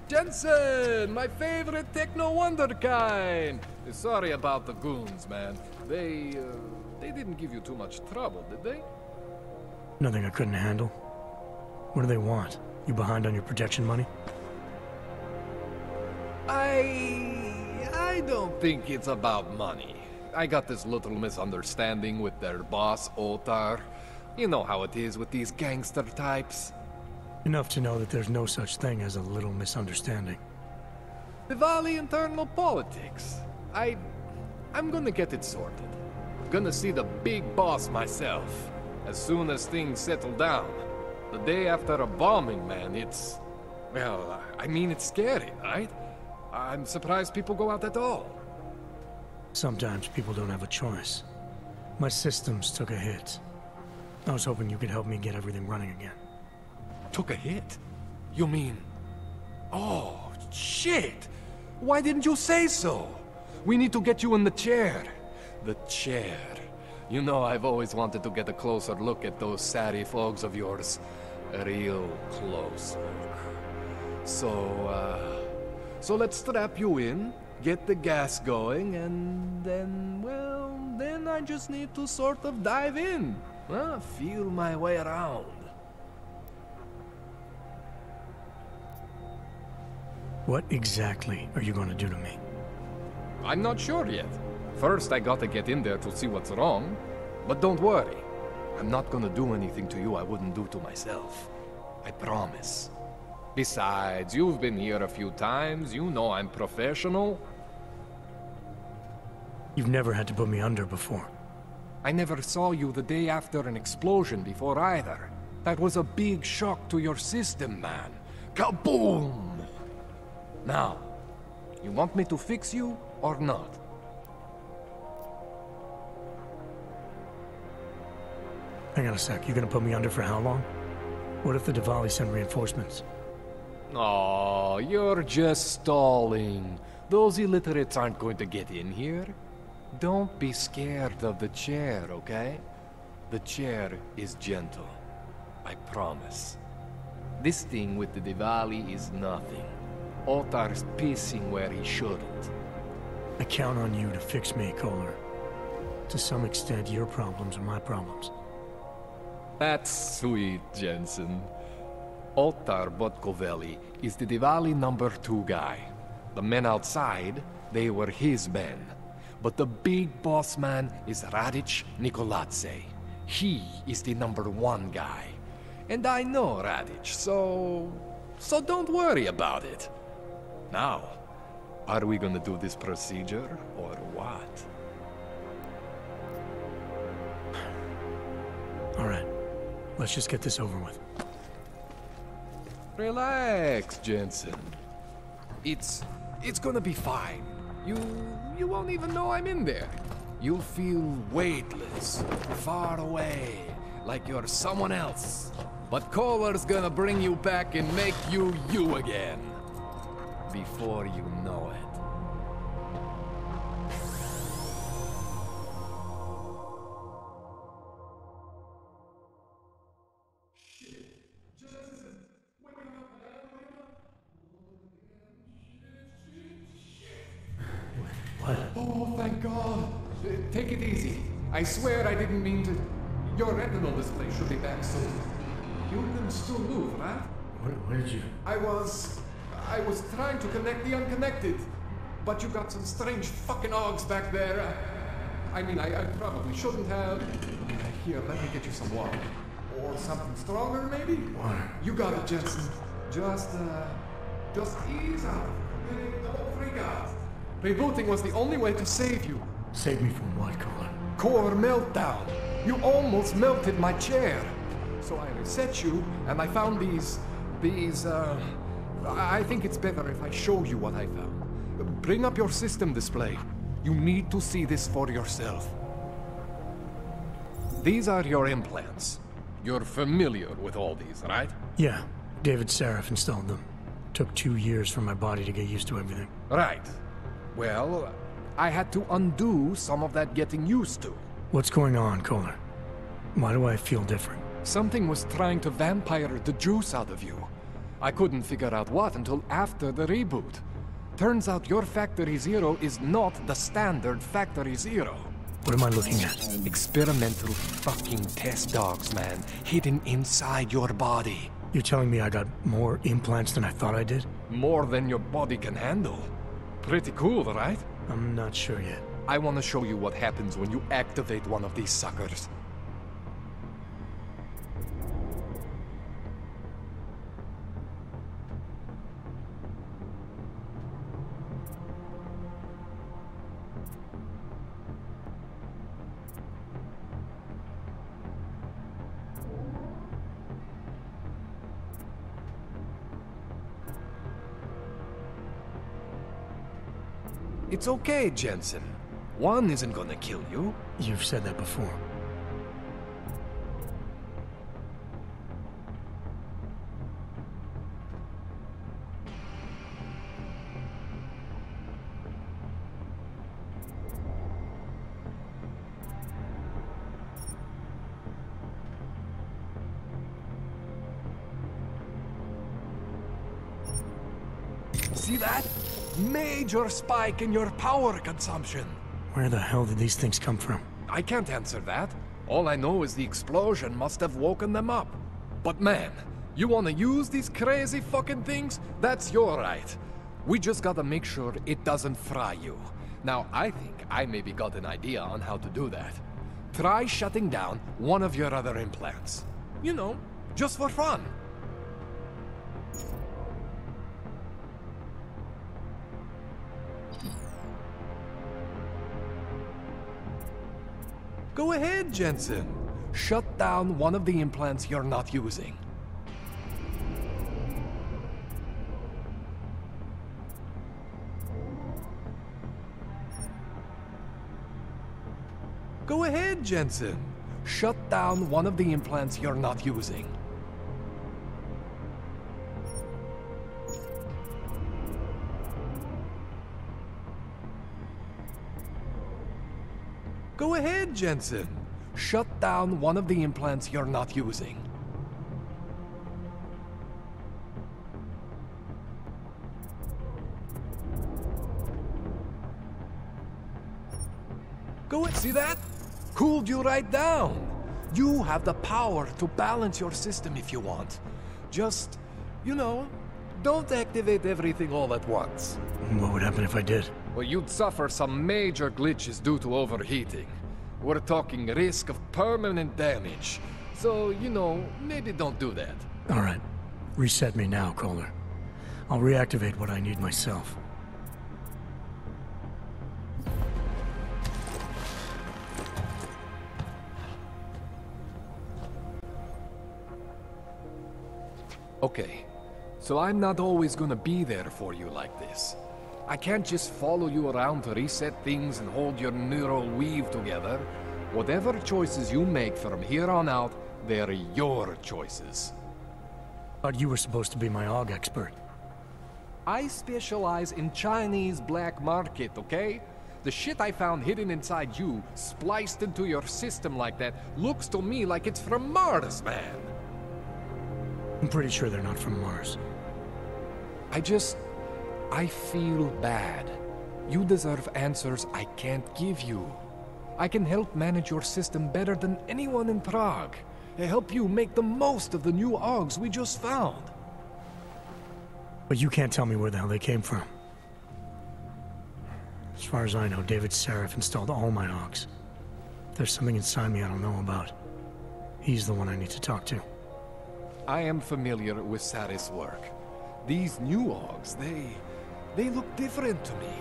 Jensen, my favorite techno wonderkind. Sorry about the goons, man. They didn't give you too much trouble, did they? Nothing I couldn't handle. What do they want? You behind on your protection money? I don't think it's about money. I got this little misunderstanding with their boss, Otar. You know how it is with these gangster types. Enough to know that there's no such thing as a little misunderstanding. Diwali internal politics. I'm gonna get it sorted. Gonna see the big boss myself. As soon as things settle down. The day after a bombing, man, it's... Well, I mean, it's scary, right? I'm surprised people go out at all. Sometimes people don't have a choice. My systems took a hit. I was hoping you could help me get everything running again. Took a hit? You mean... Oh, shit! Why didn't you say so? We need to get you in the chair. The chair. You know, I've always wanted to get a closer look at those satty folks of yours. Real close look. So let's strap you in, get the gas going, and then, well, then I just need to sort of dive in. Feel my way around. What exactly are you going to do to me? I'm not sure yet. First, I gotta get in there to see what's wrong. But don't worry. I'm not gonna do anything to you I wouldn't do to myself. I promise. Besides, you've been here a few times. You know I'm professional. You've never had to put me under before. I never saw you the day after an explosion before either. That was a big shock to your system, man. Kaboom! Now, you want me to fix you or not? Hang on a sec, you gonna put me under for how long? What if the Diwali send reinforcements? Oh, you're just stalling. Those illiterates aren't going to get in here. Don't be scared of the chair, okay? The chair is gentle. I promise. This thing with the Diwali is nothing. Otar's pissing where he shouldn't. I count on you to fix me, Kohler. To some extent, your problems are my problems. That's sweet, Jensen. Ottar Botkoveli is the Diwali #2 guy. The men outside, they were his men. But the big boss man is Radic Nikoladze. He is the #1 guy. And I know Radic, so don't worry about it. Now, are we gonna do this procedure, or what? Alright, let's just get this over with. Relax, Jensen. It's gonna be fine. You won't even know I'm in there. You'll feel weightless, far away, like you're someone else. But Kohler's gonna bring you back and make you you again. Before you know it. Oh, thank God. Take it easy. I swear I didn't mean to. Your retinal display should be back soon. You can still move, right? Where did you... I was trying to connect the unconnected. But you got some strange fucking ogs back there. I mean, I probably shouldn't have. Here, let me get you some water. Or something stronger, maybe? Water. You got it, Jensen. Just ease out. Don't freak out. Rebooting was the only way to save you. Save me from what, Kohler? Core meltdown. You almost melted my chair. So I reset you, and I found these, I think it's better if I show you what I found. Bring up your system display. You need to see this for yourself. These are your implants. You're familiar with all these, right? Yeah, David Sarif installed them. Took 2 years for my body to get used to everything. Right. Well, I had to undo some of that getting used to. What's going on, Kohler? Why do I feel different? Something was trying to vampire the juice out of you. I couldn't figure out what until after the reboot. Turns out your Factory Zero is not the standard Factory Zero. What am I looking at? Experimental fucking test dogs, man. Hidden inside your body. You're telling me I got more implants than I thought I did? More than your body can handle. Pretty cool, right? I'm not sure yet. I want to show you what happens when you activate one of these suckers. It's okay, Jensen. One isn't gonna kill you. You've said that before. See that? Major spike in your power consumption. Where the hell did these things come from? I can't answer that. All I know is the explosion must have woken them up. But man, you wanna use these crazy fucking things? That's your right. We just gotta make sure it doesn't fry you. Now, I think I maybe got an idea on how to do that. Try shutting down one of your other implants. You know, just for fun. Go ahead, Jensen. Shut down one of the implants you're not using. Go ahead, Jensen. Shut down one of the implants you're not using. Go ahead, Jensen. Shut down one of the implants you're not using. Go ahead. See that? Cooled you right down. You have the power to balance your system if you want. Just, you know, don't activate everything all at once. What would happen if I did? Well, you'd suffer some major glitches due to overheating. We're talking risk of permanent damage. So, you know, maybe don't do that. All right. Reset me now, Kohler. I'll reactivate what I need myself. Okay, so I'm not always gonna be there for you like this. I can't just follow you around to reset things and hold your neural weave together. Whatever choices you make from here on out, they're your choices. Thought you were supposed to be my AUG expert. I specialize in Chinese black market, okay? The shit I found hidden inside you, spliced into your system like that, looks to me like it's from Mars, man. I'm pretty sure they're not from Mars. I feel bad. You deserve answers I can't give you. I can help manage your system better than anyone in Prague. I help you make the most of the new AUGs we just found. But you can't tell me where the hell they came from. As far as I know, David Seraph installed all my AUGs. If there's something inside me I don't know about, he's the one I need to talk to. I am familiar with Sarah's work. These new AUGs, they look different to me.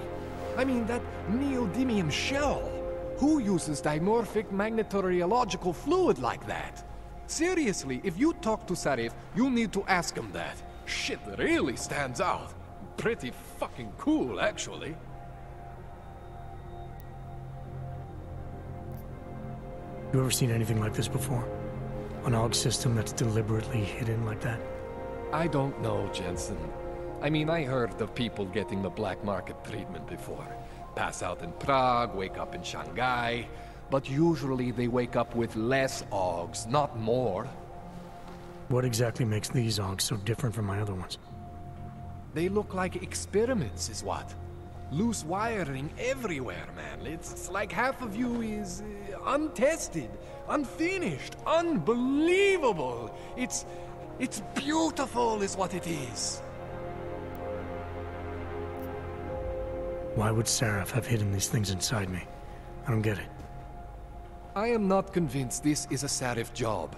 I mean, that neodymium shell. Who uses dimorphic magnetorheological fluid like that? Seriously, if you talk to Sarif, you need to ask him that. Shit really stands out. Pretty fucking cool, actually. You ever seen anything like this before? An AUG system that's deliberately hidden like that? I don't know, Jensen. I mean, I heard of people getting the black market treatment before. Pass out in Prague, wake up in Shanghai. But usually they wake up with less AUGs, not more. What exactly makes these AUGs so different from my other ones? They look like experiments, is what? Loose wiring everywhere, man. It's like half of you is untested, unfinished, unbelievable. It's beautiful is what it is. Why would Seraph have hidden these things inside me? I don't get it. I am not convinced this is a Sarif job.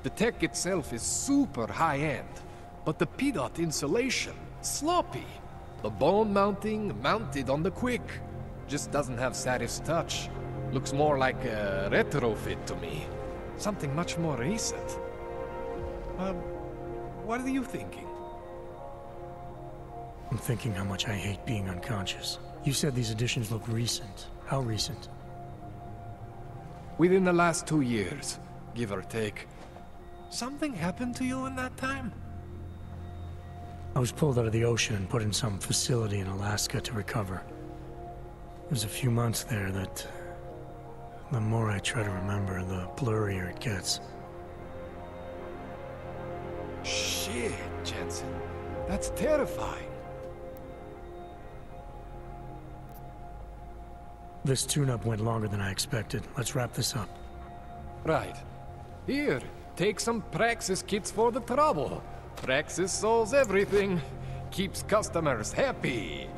The tech itself is super high-end, but the PDOT insulation, sloppy. The bone mounting, mounted on the quick. Just doesn't have Sarif's touch. Looks more like a retrofit to me. Something much more recent. What are you thinking? I'm thinking how much I hate being unconscious. You said these additions look recent. How recent? Within the last 2 years, give or take. Something happened to you in that time? I was pulled out of the ocean and put in some facility in Alaska to recover. There's a few months there that... the more I try to remember, the blurrier it gets. Shit, Jensen. That's terrifying. This tune-up went longer than I expected. Let's wrap this up. Right. Here, take some Praxis kits for the trouble. Praxis solves everything. Keeps customers happy.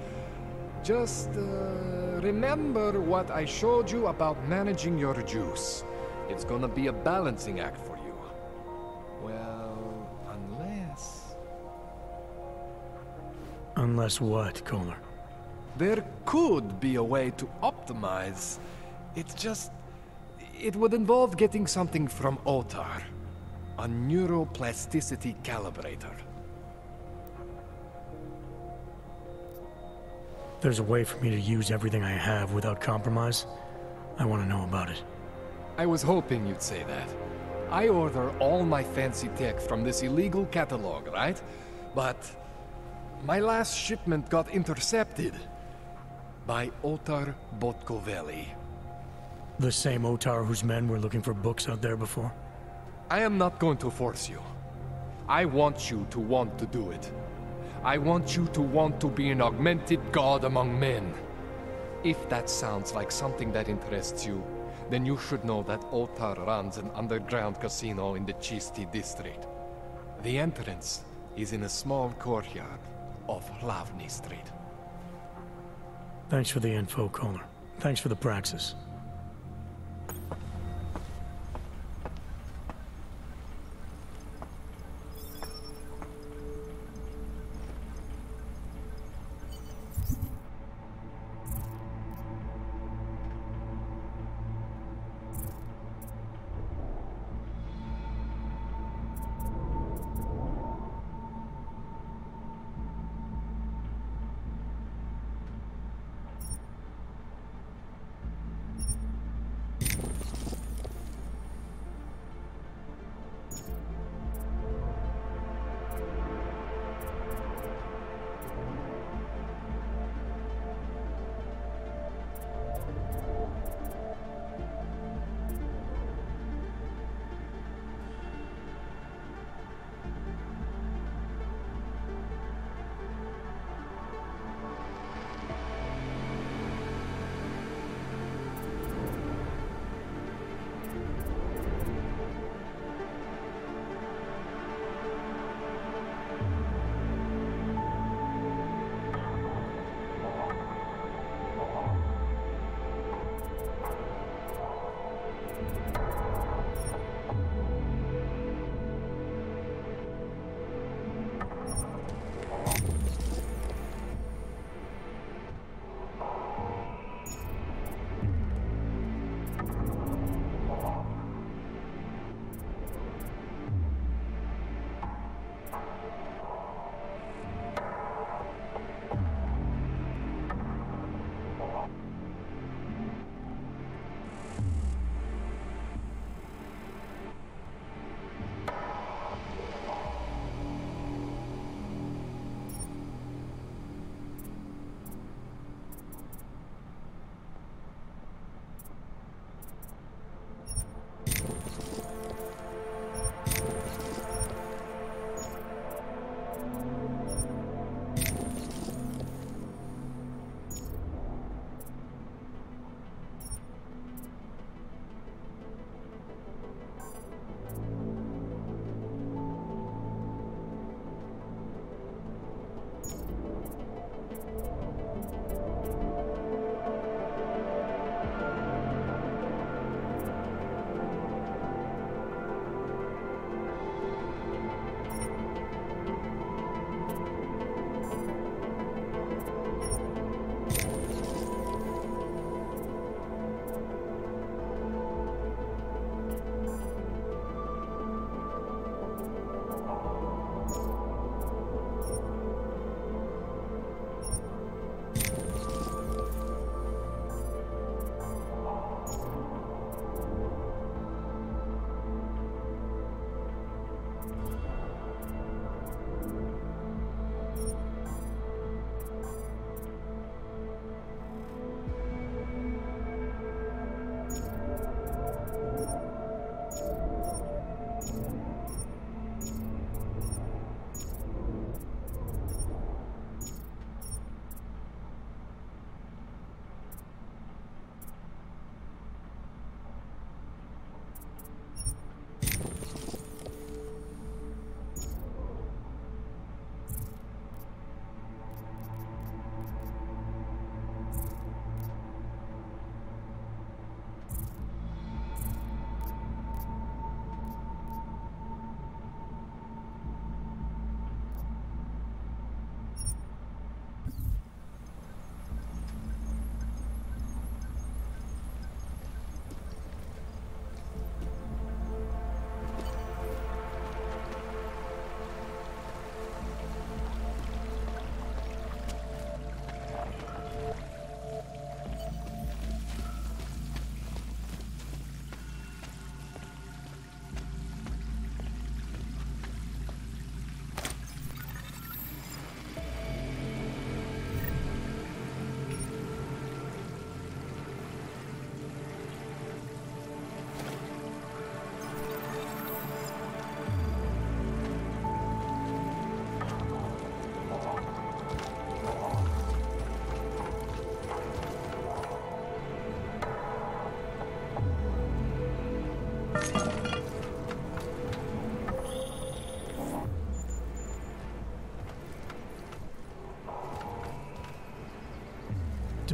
Just, remember what I showed you about managing your juice. It's gonna be a balancing act for you. Well, unless... Unless what, Kohler? There could be a way to optimize. It's just... it would involve getting something from Otar. A neuroplasticity calibrator. There's a way for me to use everything I have without compromise? I want to know about it. I was hoping you'd say that. I order all my fancy tech from this illegal catalog, right? But my last shipment got intercepted by Otar Botkoveli. The same Otar whose men were looking for books out there before? I am not going to force you. I want you to want to do it. I want you to want to be an augmented god among men. If that sounds like something that interests you, then you should know that Otar runs an underground casino in the Chisti district. The entrance is in a small courtyard off Hlavny Street. Thanks for the info, Kohler. Thanks for the praxis.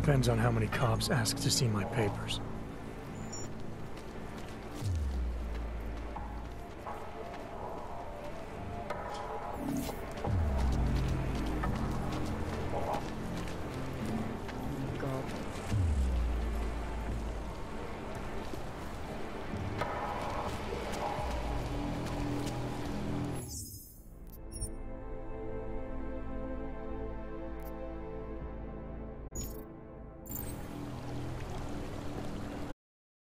Depends on how many cops ask to see my papers.